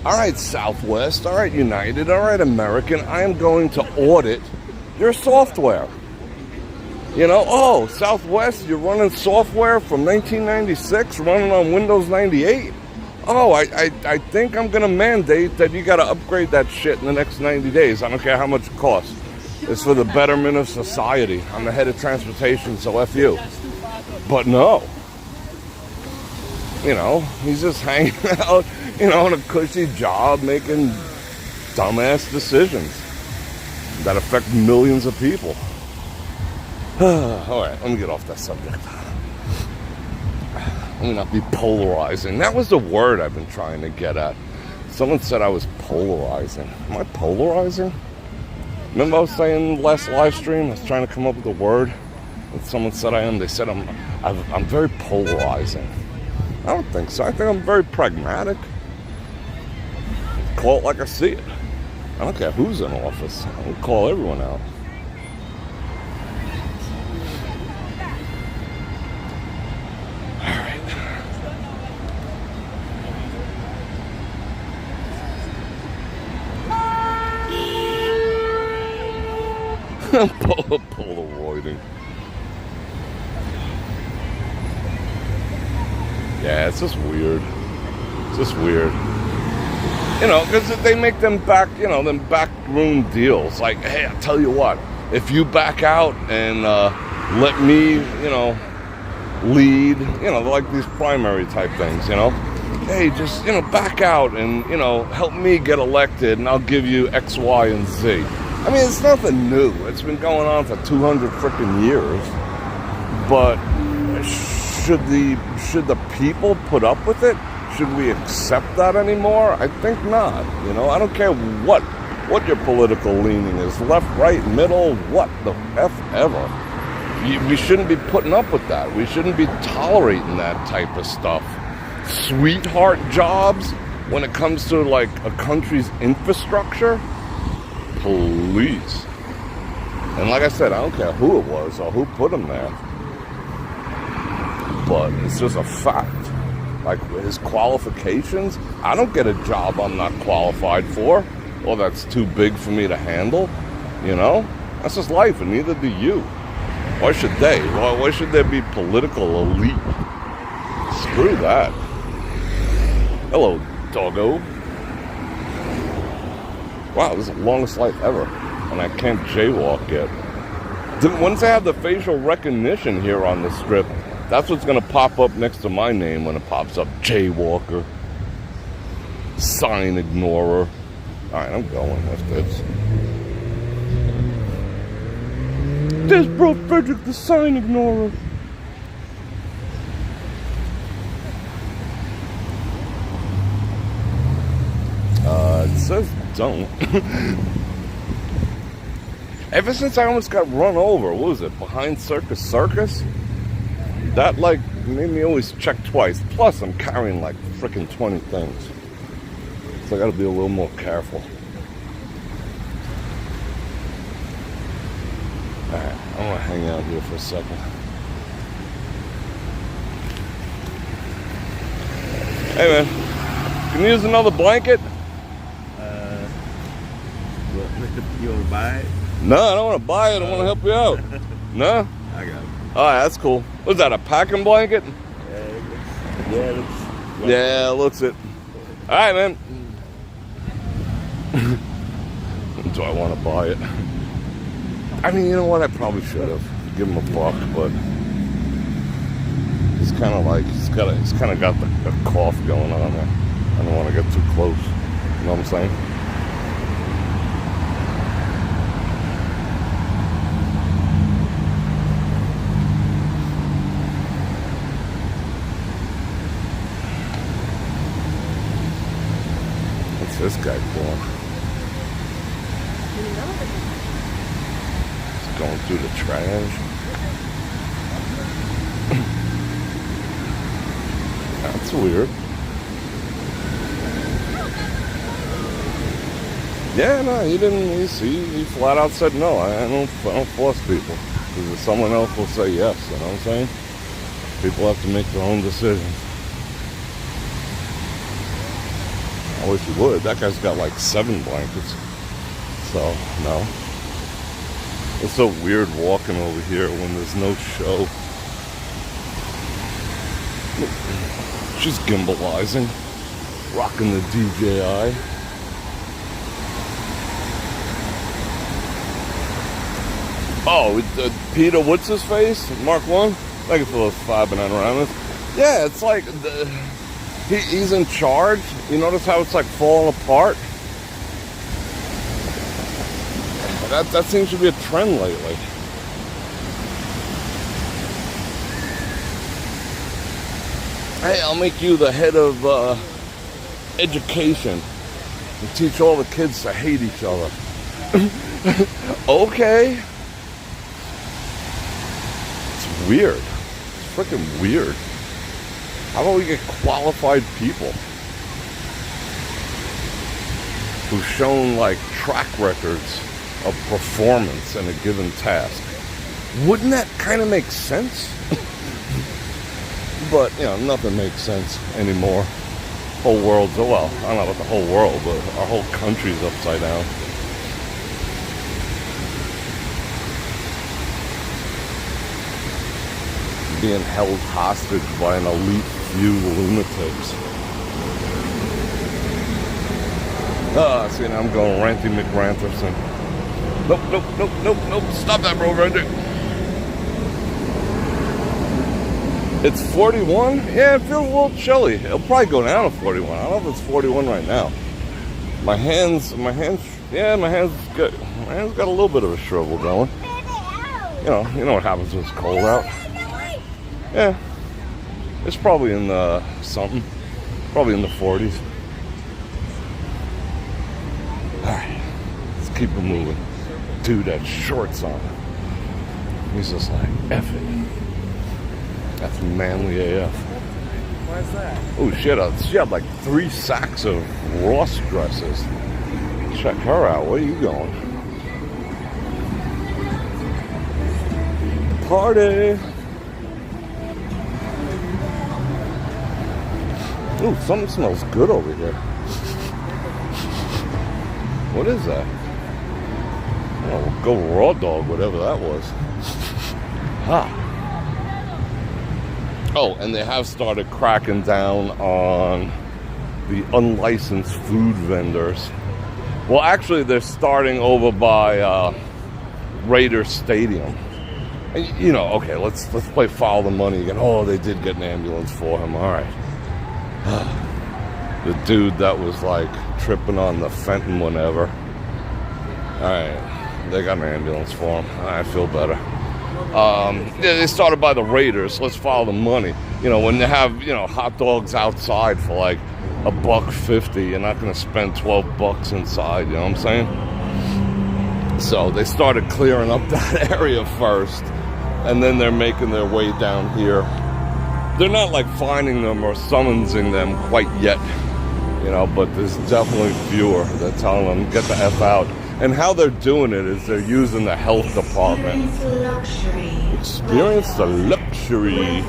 all right, Southwest, all right, United, all right, American, I am going to audit your software. You know, oh, Southwest, you're running software from 1996, running on Windows 98. Oh, I think I'm going to mandate that you got to upgrade that shit in the next 90 days. I don't care how much it costs. It's for the betterment of society. I'm the head of transportation, so F you. But no. You know, he's just hanging out, you know, in a cushy job, making dumbass decisions that affect millions of people. All right, let me get off that subject. Let me not be polarizing. That was the word I've been trying to get at. Someone said I was polarizing. Am I polarizing? Remember I was saying last live stream, I was trying to come up with a word, and someone said I am. They said I'm very polarizing. I don't think so. I think I'm very pragmatic. Call it like I see it. I don't care who's in office. I'll call everyone out. Polaroiding. Yeah, it's just weird. It's just weird. You know, because they make them backroom deals. Like, hey, I'll tell you what, if you back out and let me, lead, like these primary type things, hey, just, back out and, help me get elected and I'll give you X, Y, and Z. I mean, it's nothing new. It's been going on for 200 freaking years. But should the people put up with it? Should we accept that anymore? I think not. I don't care what your political leaning is, left, right, middle, what the F ever. We shouldn't be putting up with that. We shouldn't be tolerating that type of stuff. Sweetheart jobs when it comes to like a country's infrastructure? Please. And like I said, I don't care who it was or who put him there. But it's just a fact. Like his qualifications, I don't get a job I'm not qualified for, or that's too big for me to handle. That's just life, and neither do you. Why should they? Why should there be political elite? Screw that. Hello, doggo. Wow, this is the longest life ever, and I can't jaywalk yet. Once I have the facial recognition here on the strip, that's what's going to pop up next to my name when it pops up. Jaywalker. Sign ignorer. Alright, I'm going with this. There's Bror Fredrik, the sign ignorer. It says don't. Ever since I almost got run over, what was it, behind Circus? That, made me always check twice. Plus, I'm carrying, frickin' 20 things. So I gotta be a little more careful. Alright, I'm gonna hang out here for a second. Hey, man. Can you use another blanket? You want to buy it? No, I don't want to buy it. I want to help you out. No? I got it. Alright, that's cool. What's that, a packing blanket? Yeah, looks it. Alright, man. Do I want to buy it? I mean, you know what? I probably should have. Give him a buck, but he's kind of he's kind of got the cough going on there. I don't want to get too close. You know what I'm saying? What's this guy doing? He's going through the trash. That's weird. Yeah, no, he didn't. He flat out said no. I don't force people. Because someone else will say yes. You know what I'm saying? People have to make their own decisions. I wish he would. That guy's got 7 blankets. So, no. It's so weird walking over here when there's no show. She's gimbalizing. Rocking the DJI. Oh, Peter, what's his face? Mark 1? Thank you for those 5 banana ramen. Yeah, it's like he's in charge. You notice how it's falling apart? That seems to be a trend lately. Hey, I'll make you the head of education and teach all the kids to hate each other. Okay. It's weird. It's freaking weird. How about we get qualified people who've shown track records of performance in a given task? Wouldn't that kind of make sense? But, nothing makes sense anymore. Whole world's, well, I don't know about the whole world, but our whole country's upside down. Being held hostage by an elite few lunatics. See, now I'm going Ranty McRanterson. Nope, nope, nope, nope, nope. Stop that, Bror Fredrik. It's 41? Yeah, it feels a little chilly. It'll probably go down to 41. I don't know if it's 41 right now. My hands, yeah, my hands got a little bit of a shrivel going. You know what happens when it's cold out. Yeah, it's probably in the something, probably in the 40s. All right, let's keep it moving. Dude had shorts on. He's just like, F it. That's manly AF. Why's that? Oh, she had like 3 sacks of Ross dresses. Check her out. Where are you going? Party. Ooh, something smells good over here. What is that? Oh, go raw dog, whatever that was. Ha. Oh, and they have started cracking down on the unlicensed food vendors. Well, actually, they're starting over by Raiders Stadium. And, you know, okay, let's play follow the money again. Oh, they did get an ambulance for him. All right. The dude that was like tripping on the Fenton whenever. All right, they got an ambulance for him. I feel better. Yeah, they started by the Raiders. Let's follow the money. You know, when they have, you know, hot dogs outside for like $1.50, you're not going to spend $12 inside. You know what I'm saying? So they started clearing up that area first, and then they're making their way down here. They're not like finding them or summoning them quite yet, you know, but there's definitely fewer. They're telling them, get the F out. And how they're doing it is they're using the health department. Experience the luxury.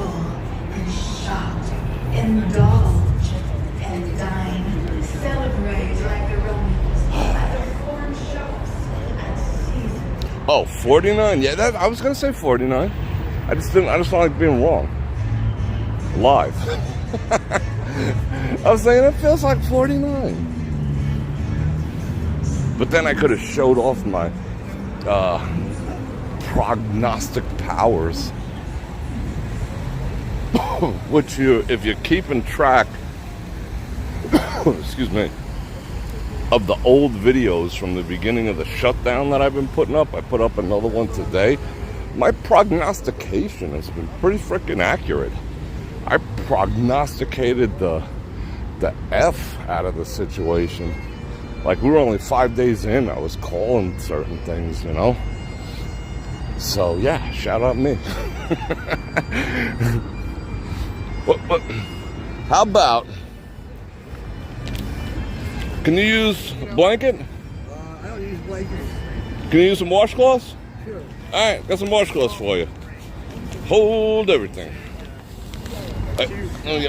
Indulge and dine. Celebrate like the Romans. At foreign shops and seasons. Oh, 49? Yeah, I was gonna say 49. I just don't like being wrong. Live. I was saying it feels like 49. But then I could have showed off my prognostic powers. Which if you're keeping track, excuse me, of the old videos from the beginning of the shutdown that I've been putting up, I put up another one today. My prognostication has been pretty freaking accurate. I prognosticated the F out of the situation. Like, we were only 5 days in, I was calling certain things, you know? So, yeah, shout out me. What? How about, can you use a blanket? I don't use blankets. Can you use some washcloths? Sure. All right, got some washcloths for you. Hold everything. Let me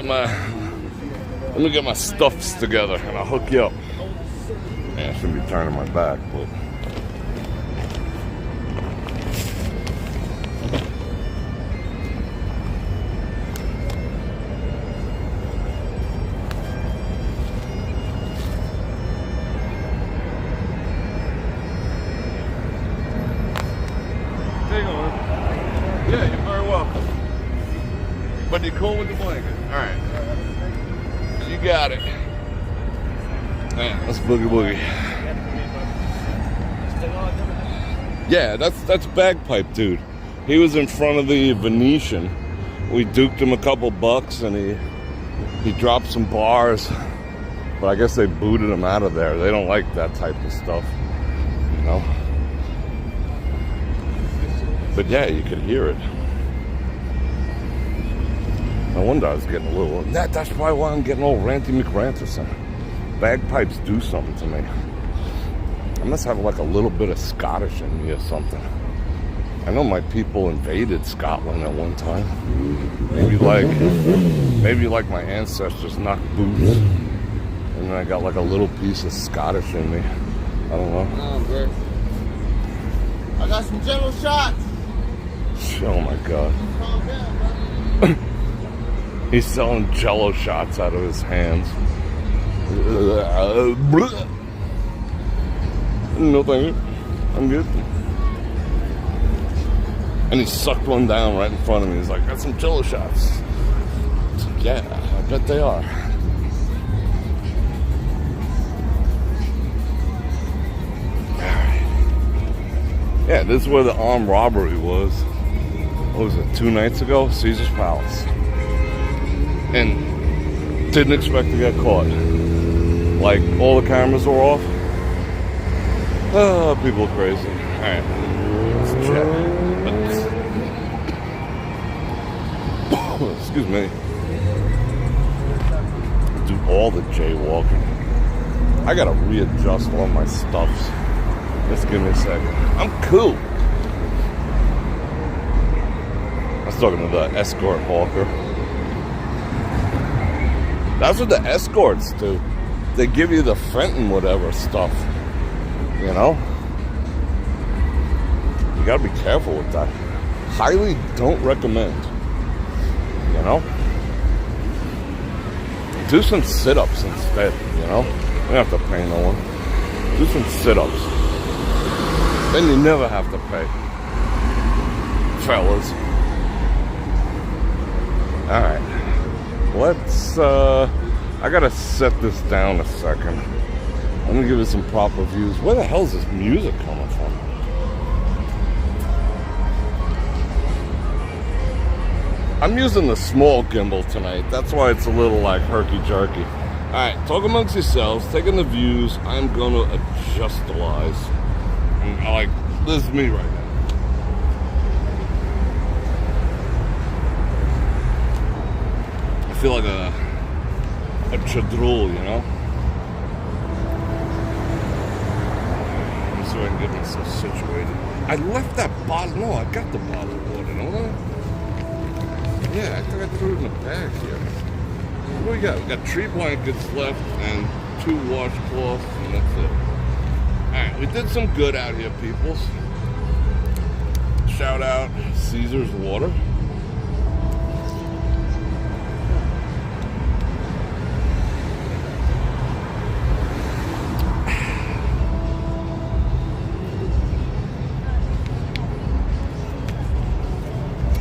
get my stuffs together, and I'll hook you up. Yeah, I shouldn't be turning my back, but hang on. Yeah, you're very welcome. But you're cool with the blanket. All right. You got it. Man, that's boogie woogie. Yeah, that's Bagpipe Dude. He was in front of the Venetian. We duked him a couple bucks and he dropped some bars. But I guess they booted him out of there. They don't like that type of stuff, you know? But yeah, you could hear it. No wonder I was getting a little... That's probably why I'm getting old Ranty McRanterson. Bagpipes do something to me. I must have like a little bit of Scottish in me or something. I know my people invaded Scotland at one time. Maybe like my ancestors knocked boots. And then I got like a little piece of Scottish in me. I don't know. Oh, bro. I got some Jello shots. Oh my God. He's selling Jello shots out of his hands. No thank you. I'm good. And he sucked one down right in front of me. He's like, "Got some jello shots." Yeah, I bet they are. Yeah, this is where the armed robbery was. What was it, 2 nights ago? Caesar's Palace. And didn't expect to get caught. Like, all the cameras were off. Oh, people are crazy. Alright, let's check. Excuse me. Do all the jaywalking. I gotta readjust all my stuffs. Just give me a second. I'm cool. I was talking to the escort hawker. That's what the escorts do. They give you the Fenton whatever stuff. You know? You gotta be careful with that. Highly don't recommend. You know? Do some sit-ups instead, you know? You don't have to pay no one. Do some sit-ups. Then you never have to pay. Fellas. Alright. Let's, I gotta set this down a second. I'm gonna give it some proper views. Where the hell is this music coming from? I'm using the small gimbal tonight. That's why it's a little like herky-jerky. Alright, talk amongst yourselves. Taking the views. I'm gonna adjustalize. And like, this is me right now. I feel like a chadrul, you know? So I can get myself situated. I left that bottle. No, I got the bottle of water, don't I? Yeah, I think I threw it in the bag here. What do we got? We got 3 blankets left and 2 washcloths, and that's it. Alright, we did some good out here, peoples. Shout out Caesar's Water.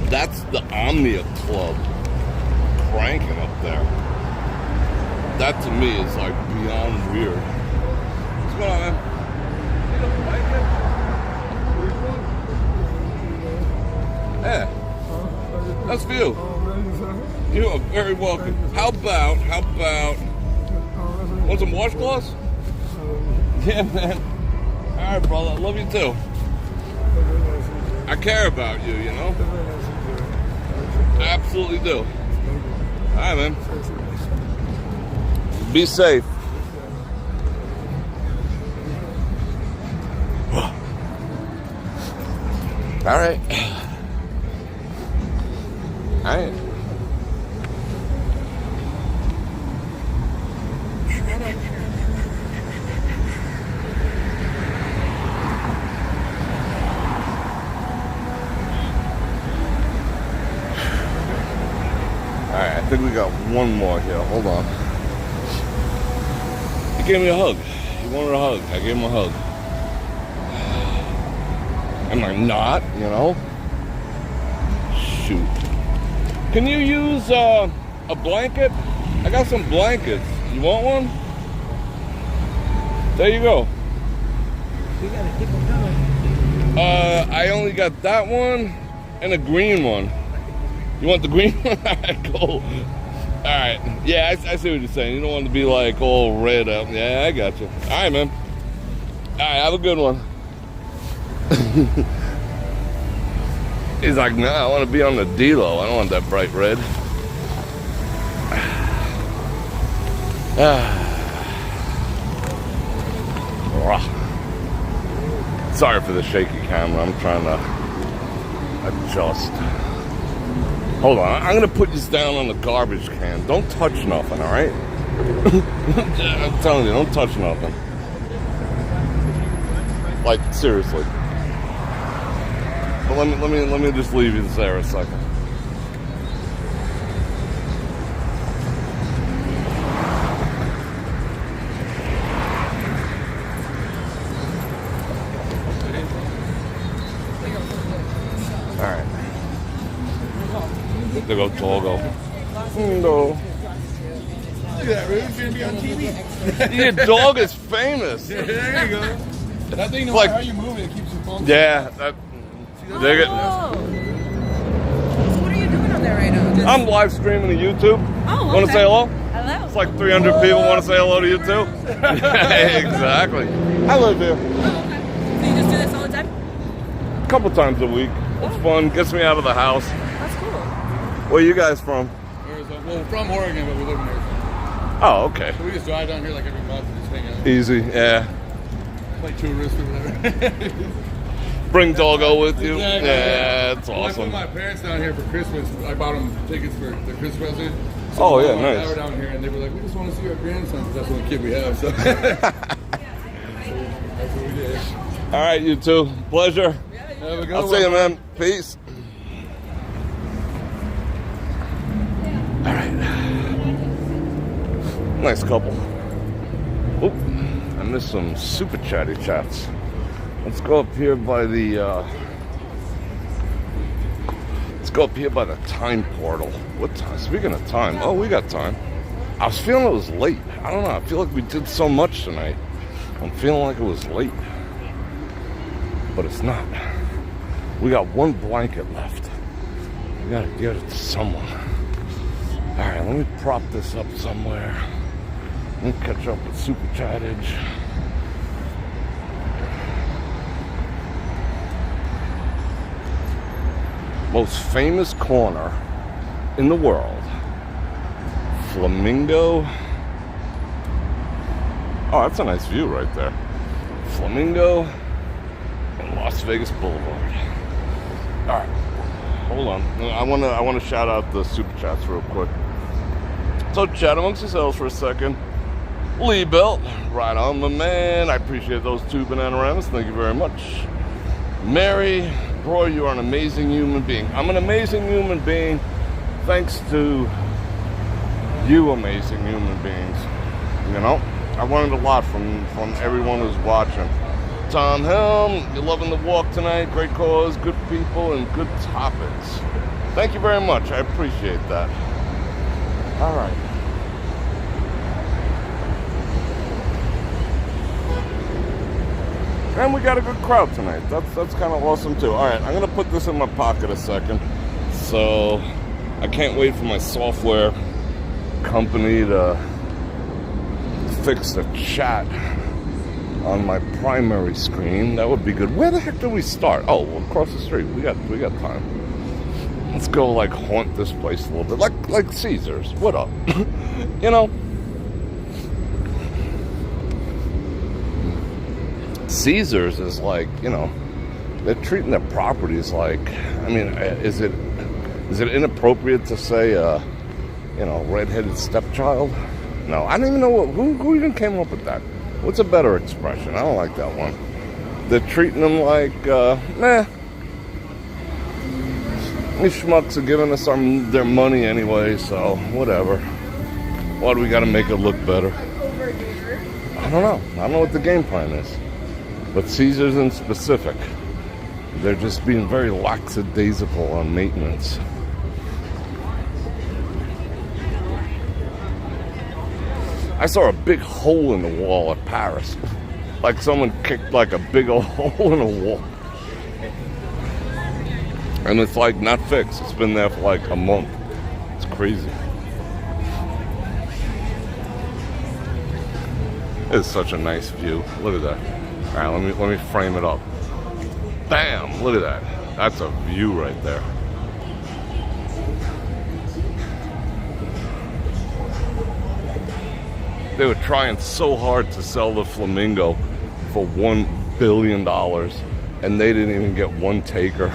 That's the Omnia Club cranking up there. That to me is like beyond weird. What's going on, man? Yeah, that's for you. You are very welcome. How about, want some washcloths? Yeah, man. All right, brother, I love you too. I care about you, you know? I absolutely do. All right, man. Be safe. All right. All right. Alright, I think we got one more here. Hold on. He gave me a hug. He wanted a hug. I gave him a hug. Am I not, you know? Shoot. Can you use a blanket? I got some blankets. You want one? There you go. We gotta keep them coming. I only got that one and a green one. You want the green one? Alright, cool. Alright. Yeah, I see what you're saying. You don't want to be like all red up. Yeah, I got you. Alright, man. Alright, have a good one. He's like, nah, I want to be on the D-Lo. I don't want that bright red. Sorry for the shaky camera. I'm trying to adjust. Hold on. I'm going to put this down on the garbage can. Don't touch nothing, all right? I'm telling you, don't touch nothing. Like, seriously. But let me just leave you there a second. There go Doggo. No. Look at that, Rude. You're gonna be on TV. Your dog is famous. There you go. That thing, no Like- matter how you move it, it keeps you pumped. Yeah. Dig it. Oh. So what are you doing on there right now? Just... I'm live streaming to YouTube. Oh, Want to okay. say hello? Hello. It's like 300 people want to say hello to you too. Exactly. I live here Oh, okay. So you just do this all the time? a couple times a week. It's fun. Gets me out of the house. That's cool. Where you guys from? Well, we're from Oregon, but we live in Arizona. Oh, okay. So we just drive down here like every month and just hang out. Easy. Yeah. Play tourist or whatever. Bring Doggo with you. Exactly. Yeah, it's Well, I awesome. put my parents down here for Christmas. I bought them tickets for the Christmas present. So Oh, my yeah, mom and nice. dad were down here, and they were like, "We just want to see our grandson, because that's the only kid we have." So that's what we did. All right, you two. Pleasure. Have a good I'll one. see you, man. Peace. All right. Nice couple. Oop. I missed some super chatty chats. Let's go up here by the time portal. What time? Speaking of time, oh, we got time. I was feeling it was late. I don't know. I feel like we did so much tonight. I'm feeling like it was late, but it's not. We got one blanket left. We gotta give it to someone. All right, let me prop this up somewhere. Let me catch up with Super Chattage. Most famous corner in the world. Flamingo. Oh, that's a nice view right there. Flamingo and Las Vegas Boulevard. All right, hold on. I want to shout out the super chats real quick. So chat amongst yourselves for a second. Lee Belt, right on, my man. I appreciate those 2 Bananagramas. Thank you very much. Mary, Bror, you are an amazing human being. I'm an amazing human being thanks to you amazing human beings. You know, I learned a lot from everyone who's watching. Tom Helm, you're loving the walk tonight. Great cause, good people, and good topics. Thank you very much. I appreciate that. All right. And we got a good crowd tonight. That's kind of awesome too. All right, I'm gonna put this in my pocket a second. So I can't wait for my software company to fix the chat on my primary screen. That would be good. Where the heck do we start? Oh, across the street. We got time. Let's go like haunt this place a little bit, like Caesars. What up? You know. Caesars is like, you know, they're treating their properties like, I mean, is it inappropriate to say, you know, redheaded stepchild? No, I don't even know who even came up with that. What's a better expression? I don't like that one. They're treating them like, meh. These schmucks are giving us their money anyway, so whatever. Why do we got to make it look better? I don't know. I don't know what the game plan is. But Caesars in specific, they're just being very lackadaisical on maintenance. I saw a big hole in the wall at Paris. Like someone kicked like a big old hole in a wall. And it's like not fixed. It's been there for like a month. It's crazy. It's such a nice view. Look at that. All right, let me frame it up. Bam! Look at that. That's a view right there. They were trying so hard to sell the Flamingo for $1 billion, and they didn't even get one taker.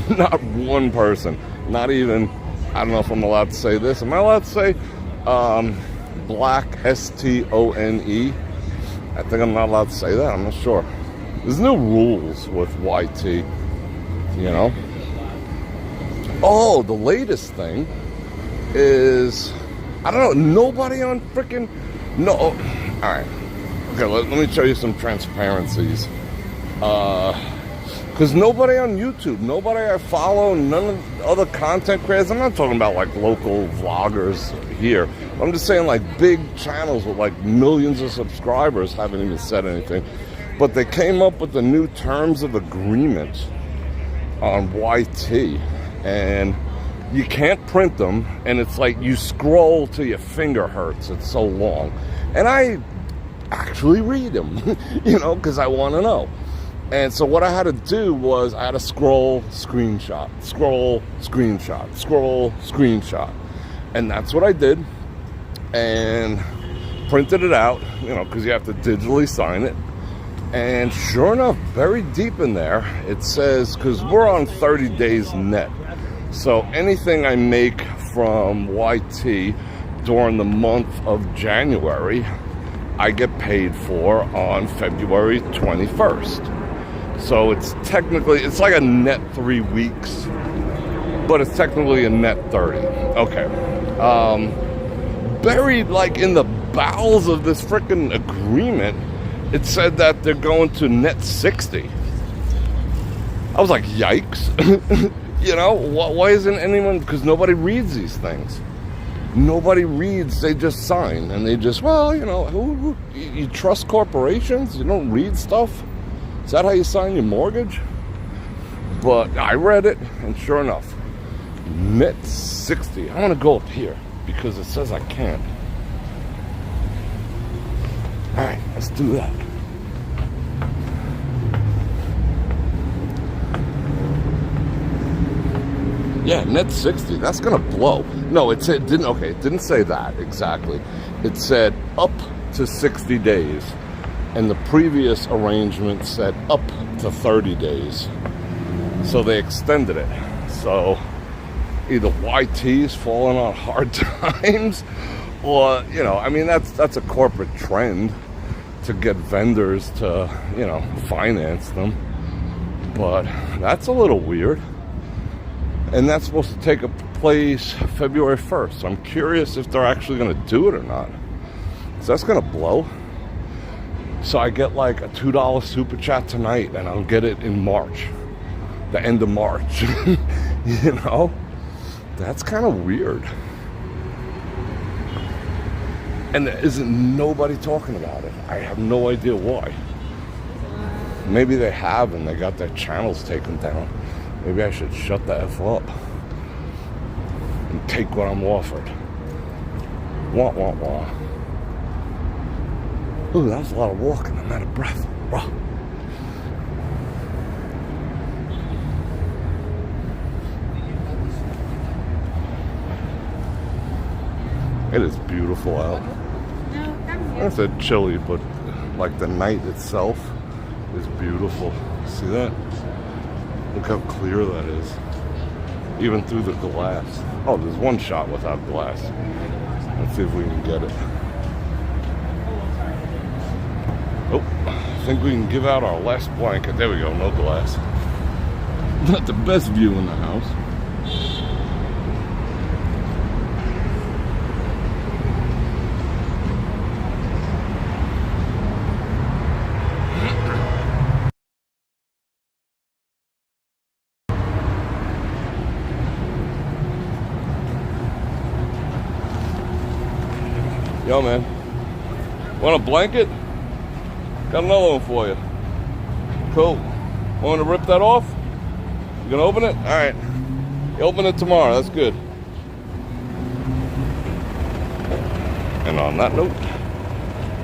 Not one person. Not even, I don't know if I'm allowed to say this. Am I allowed to say Black, S-T-O-N-E? I think I'm not allowed to say that. I'm not sure. There's no rules with YT, you know? Oh, the latest thing is, I don't know, nobody on freaking, no, all right. Okay, let me show you some transparencies. Because nobody on YouTube, nobody I follow, none of the other content creators, I'm not talking about like local vloggers here. I'm just saying like big channels with like millions of subscribers haven't even said anything. But they came up with the new terms of agreement on YT. And you can't print them. And it's like you scroll till your finger hurts. It's so long. And I actually read them, you know, because I want to know. And so what I had to do was I had to scroll, screenshot, scroll, screenshot, scroll, screenshot. And that's what I did. And printed it out, you know, because you have to digitally sign it. And sure enough, very deep in there, it says, because we're on 30 days net. So anything I make from YT during the month of January, I get paid for on February 21st. So it's technically, it's like a net 3 weeks, but it's technically a net 30. Okay. Buried like in the bowels of this freaking agreement, it said that they're going to net 60. I was like, yikes. You know, why isn't anyone, because nobody reads these things. Nobody reads, they just sign. And they just, well, you know, you trust corporations? You don't read stuff? Is that how you sign your mortgage? But I read it, and sure enough, net 60. I want to go up here because it says I can't. All right, let's do that. Yeah, net 60. That's gonna blow. No, it didn't. Okay, it didn't say that exactly. It said up to 60 days. And the previous arrangement said up to 30 days. So they extended it. So either YT's falling on hard times, or, you know, I mean, that's a corporate trend to get vendors to, you know, finance them. But that's a little weird. And that's supposed to take place February 1st. So I'm curious if they're actually going to do it or not. So that's going to blow. So I get like a $2 super chat tonight, and I'll get it in March, the end of March. You know, that's kind of weird. And there isn't nobody talking about it. I have no idea why. Maybe they have, and they got their channels taken down. Maybe I should shut the F up and take what I'm offered. Wah, wah, wah. Ooh, that was a lot of walking. I'm out of breath. Wow. It is beautiful out. I said chilly, but like the night itself is beautiful. See that? Look how clear that is. Even through the glass. Oh, there's one shot without glass. Let's see if we can get it. Oh, I think we can give out our last blanket. There we go, no glass. Not the best view in the house. Yo, man. Want a blanket? Got another one for you. Cool. Want to rip that off? You gonna open it? All right. You open it tomorrow. That's good. And on that note,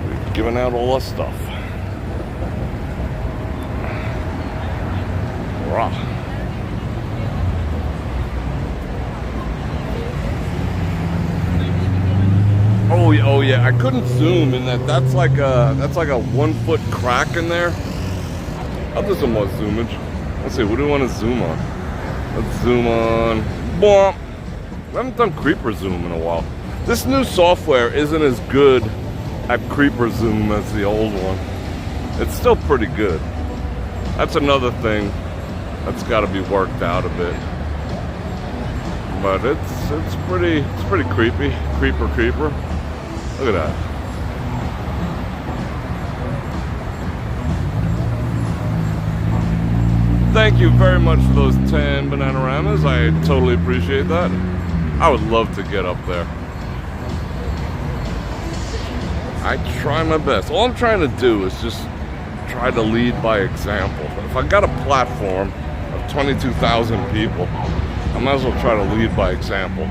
we've given out all our stuff. Rah. Oh yeah, I couldn't zoom in that. That's like a 1 foot crack in there. I'll do some more zoomage. Let's see, what do we want to zoom on? Let's zoom on. Boom. I haven't done creeper zoom in a while. This new software isn't as good at creeper zoom as the old one. It's still pretty good. That's another thing that's got to be worked out a bit. But it's pretty creepy. Creeper. Look at that. Thank you very much for those 10 Bananaramas. I totally appreciate that. I would love to get up there. I try my best. All I'm trying to do is just try to lead by example. If I got a platform of 22,000 people, I might as well try to lead by example.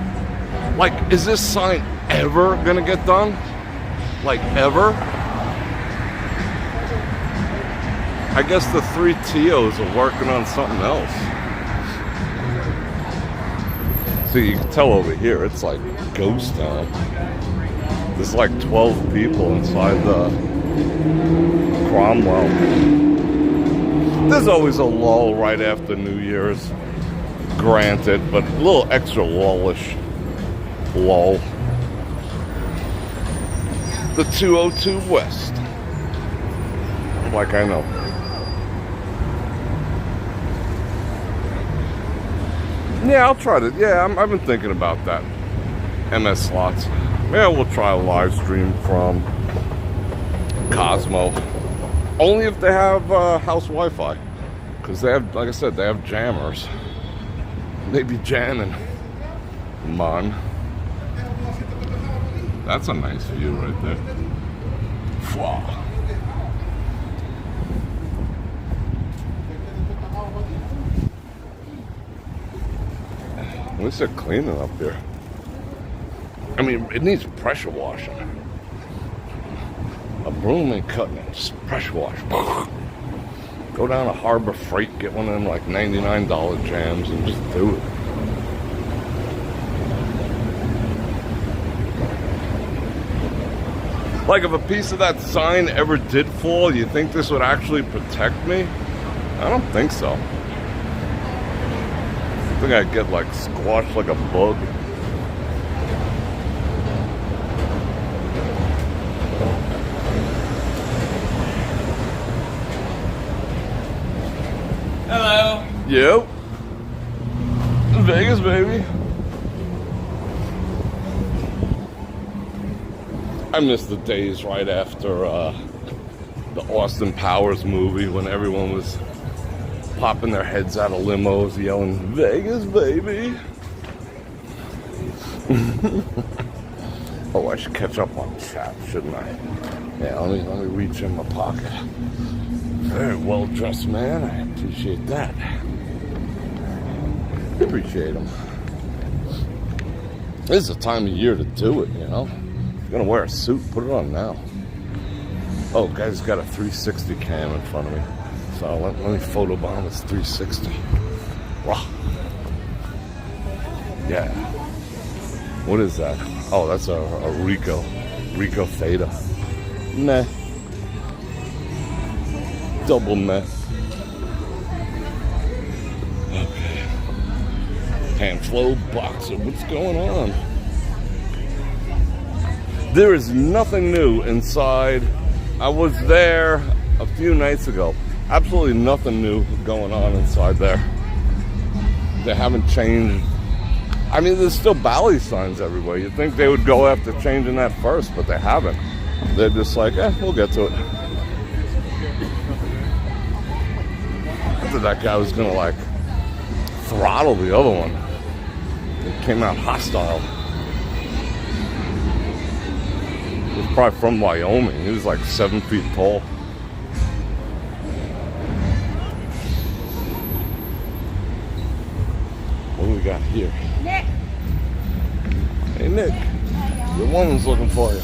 Like, is this sign ever gonna get done? Like, ever? I guess the 3 TOs are working on something else. See, you can tell over here, it's like ghost town. There's like 12 people inside the Cromwell. There's always a lull right after New Year's, granted, but a little extra lullish lull. The 202 West. Like I know. Yeah, I'll try to. Yeah, I've been thinking about that. MS slots. Yeah, we'll try a live stream from Cosmo. Only if they have house Wi-Fi. Because they have, like I said, they have jammers. They be jamming. Man. That's a nice view right there. Wow. At least they're cleaning up here. I mean, it needs pressure washing. A broom ain't cutting it, just pressure wash. Go down to Harbor Freight, get one of them like $99 jams and just do it. Like, if a piece of that sign ever did fall, you think this would actually protect me? I don't think so. I think I'd get like squashed like a bug. Hello. Yep. Vegas, baby. I miss the days right after the Austin Powers movie when everyone was popping their heads out of limos yelling, Vegas, baby. Oh, I should catch up on chat, shouldn't I? Yeah, let me reach in my pocket. Very well dressed man. I appreciate that. Appreciate him. This is the time of year to do it, you know? If you're gonna wear a suit, put it on now. Oh, guy's got a 360 cam in front of me. So let me photobomb this 360. Wow. Yeah. What is that? Oh, that's a Rico Theta. Meh. Double meh. Okay. Hand flow boxer. What's going on? There is nothing new inside. I was there a few nights ago. Absolutely nothing new going on inside there. They haven't changed. I mean, there's still Bally signs everywhere. You'd think they would go after changing that first, but they haven't. They're just like, we'll get to it. I thought that guy was gonna like throttle the other one. It came out hostile. He was probably from Wyoming. He was like 7 feet tall. What do we got here? Nick. Hey Nick, your woman's looking for you.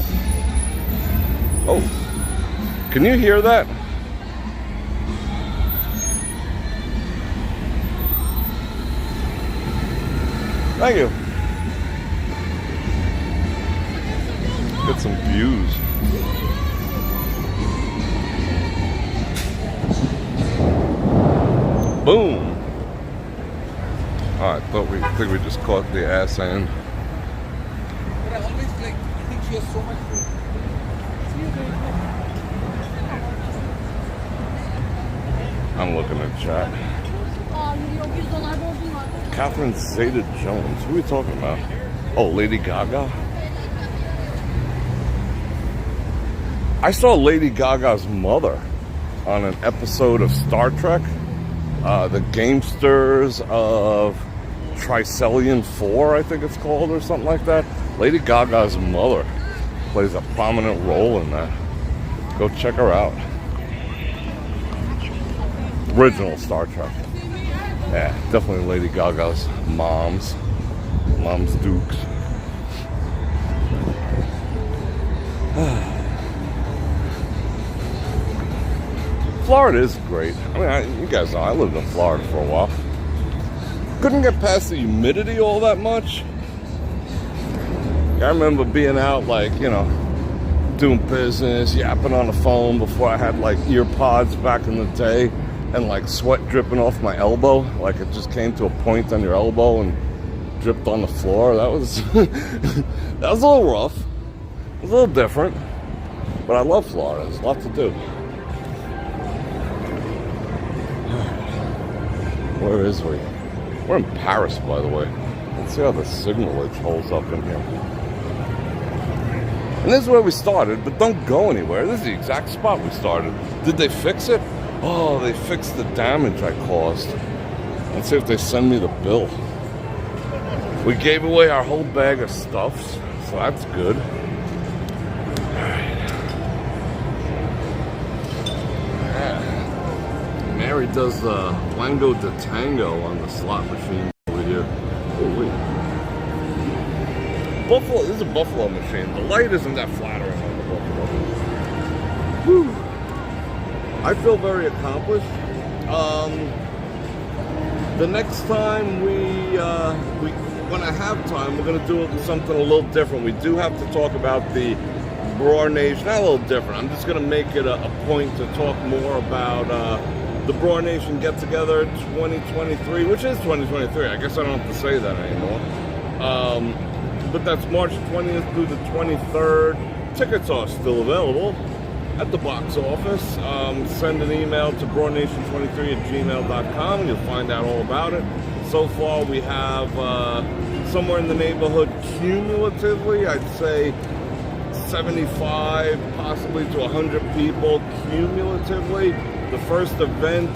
Oh, can you hear that? Thank you. Get some views. Boom. I think we just caught the ass end. But I always like, I think she has so much food. I'm looking at chat. Catherine Zeta-Jones. Who are we talking about? Oh, Lady Gaga? I saw Lady Gaga's mother on an episode of Star Trek. The Gamesters of Tricellion 4, I think it's called, or something like that. Lady Gaga's mother plays a prominent role in that. Go check her out. Original Star Trek. Yeah, definitely Lady Gaga's mom's Dukes. Florida is great. I mean, you guys know, I lived in Florida for a while. Couldn't get past the humidity all that much. I remember being out, like, you know, doing business, yapping on the phone before I had, like, ear pods back in the day, and, like, sweat dripping off my elbow. Like, it just came to a point on your elbow and dripped on the floor. That was, that was a little rough. It was a little different. But I love Florida. There's a lot to do. Where is we? We're in Paris, by the way. Let's see how the signalage holds up in here. And this is where we started, but don't go anywhere. This is the exact spot we started. Did they fix it? Oh, they fixed the damage I caused. Let's see if they send me the bill. We gave away our whole bag of stuffs, so that's good. Mary does the Wango de Tango on the slot machine over here. Oh, wait. Buffalo, this is a Buffalo machine. The light isn't that flattering on the Buffalo. Whew. I feel very accomplished. The next time when I have time, we're going to do something a little different. We do have to talk about the BrorNation. Not a little different. I'm just going to make it a point to talk more about the BrorNation Get Together 2023, which is 2023. I guess I don't have to say that anymore. But that's March 20th through the 23rd. Tickets are still available at the box office. Send an email to BrorNation23@gmail.com and you'll find out all about it. So far we have somewhere in the neighborhood cumulatively, I'd say 75, possibly to 100 people cumulatively. The first event,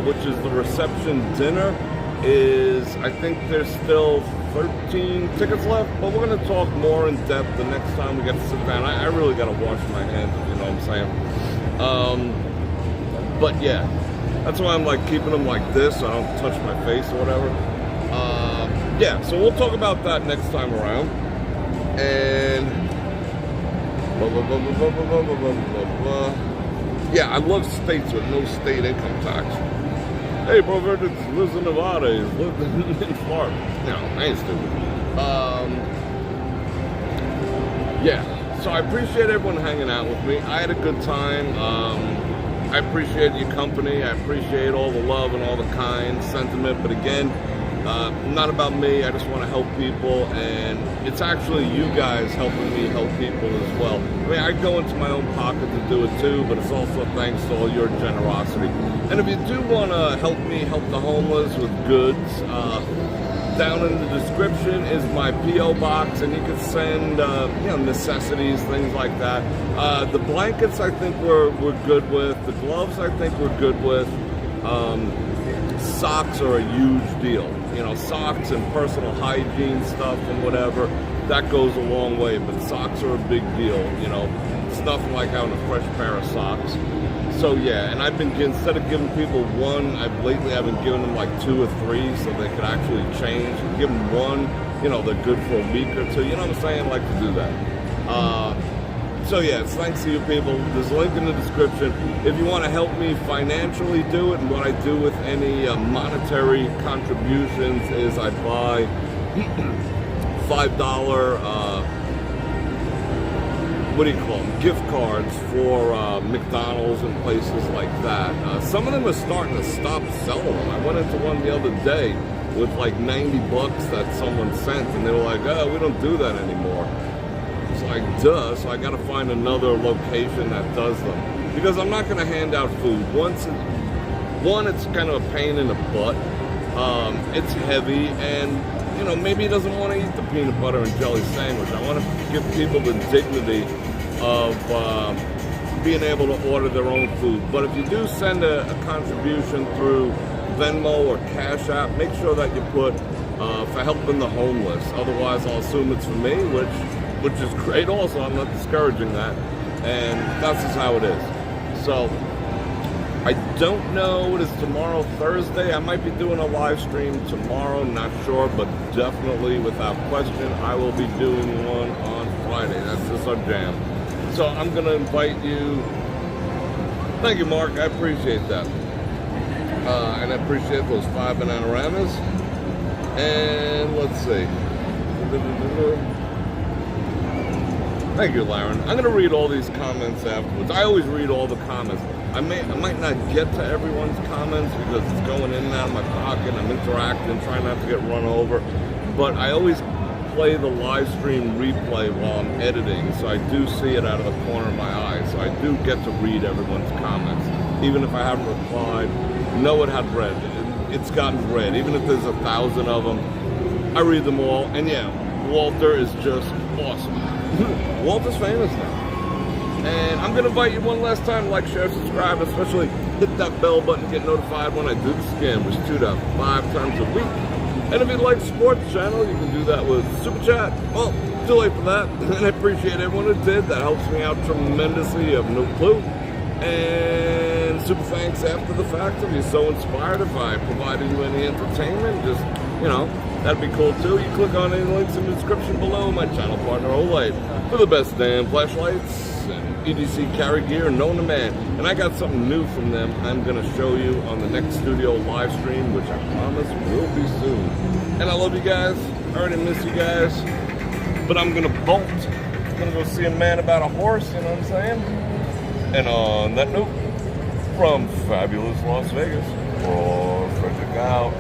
which is the reception dinner, is, I think there's still 13 tickets left, but we're going to talk more in depth the next time we get to sit down. I really got to wash my hands, if you know what I'm saying. But yeah, that's why I'm like keeping them like this so I don't touch my face or whatever. Yeah, so we'll talk about that next time around. And yeah, I love states with no state income tax. Hey, Bror Fredrik lives in Nevada. He's lived in Florida. No, I ain't stupid. Yeah, so I appreciate everyone hanging out with me. I had a good time. I appreciate your company. I appreciate all the love and all the kind sentiment. But again, not about me. I just want to help people, and it's actually you guys helping me help people as well. I mean, I go into my own pocket to do it too, but it's also thanks to all your generosity. And if you do want to help me help the homeless with goods, down in the description is my P.O. box, and you can send necessities, things like that. The blankets I think we're good with. The gloves I think we're good with. Socks are a huge deal. You know, socks and personal hygiene stuff and whatever, that goes a long way, but socks are a big deal, you know. It's nothing like having a fresh pair of socks. So yeah, and I've been, instead of giving people one, I've been giving them like 2 or 3 so they could actually change. Give them one, you know, they're good for a week or 2, you know what I'm saying? I like to do that. So yeah, it's thanks to you people. There's a link in the description. If you want to help me financially do it, and what I do with any monetary contributions is I buy $5, what do you call them, gift cards for McDonald's and places like that. Some of them are starting to stop selling them. I went into one the other day with like $90 that someone sent, and they were like, oh, we don't do that anymore. It's like, duh, so I gotta find another location that does them. Because I'm not gonna hand out food. One, it's kind of a pain in the butt. It's heavy, and you know, maybe he doesn't want to eat the peanut butter and jelly sandwich. I want to give people the dignity of being able to order their own food. But if you do send a contribution through Venmo or Cash App, make sure that you put for helping the homeless. Otherwise, I'll assume it's for me, which is great also. I'm not discouraging that. And that's just how it is. So, I don't know. It is tomorrow, Thursday. I might be doing a live stream tomorrow, not sure, but definitely, without question, I will be doing one on Friday. That's just our jam. So I'm going to invite you. Thank you, Mark. I appreciate that. And I appreciate those 5 Bananaramas. And let's see. Thank you, Laren. I'm going to read all these comments afterwards. I always read all the comments. I might not get to everyone's comments because it's going in and out of my pocket. I'm interacting, trying not to get run over. But I always play the live stream replay while I'm editing, so I do see it out of the corner of my eye. So I do get to read everyone's comments. Even if I haven't replied, know it had read. It's gotten read. Even if there's 1,000 of them, I read them all. And yeah, Walter is just awesome. Walter's famous now. And I'm going to invite you one last time to like, share, subscribe, especially hit that bell button, get notified when I do the scan, which is 2 to 5 times a week. And if you like sports channel, you can do that with Super Chat. Well, too late for that. And I appreciate everyone who did. That helps me out tremendously. You have no clue. And super thanks after the fact if you're so inspired. If I provided you any entertainment, just, you know, that'd be cool too. You click on any links in the description below. My channel partner, Olay, for the best damn flashlights and EDC carry gear known to man. And I got something new from them I'm going to show you on the next studio live stream, which I promise will be soon. And I love you guys. I already miss you guys. But I'm going to bolt. I'm going to go see a man about a horse, you know what I'm saying? And on that note, from fabulous Las Vegas, Bror Fredrik out.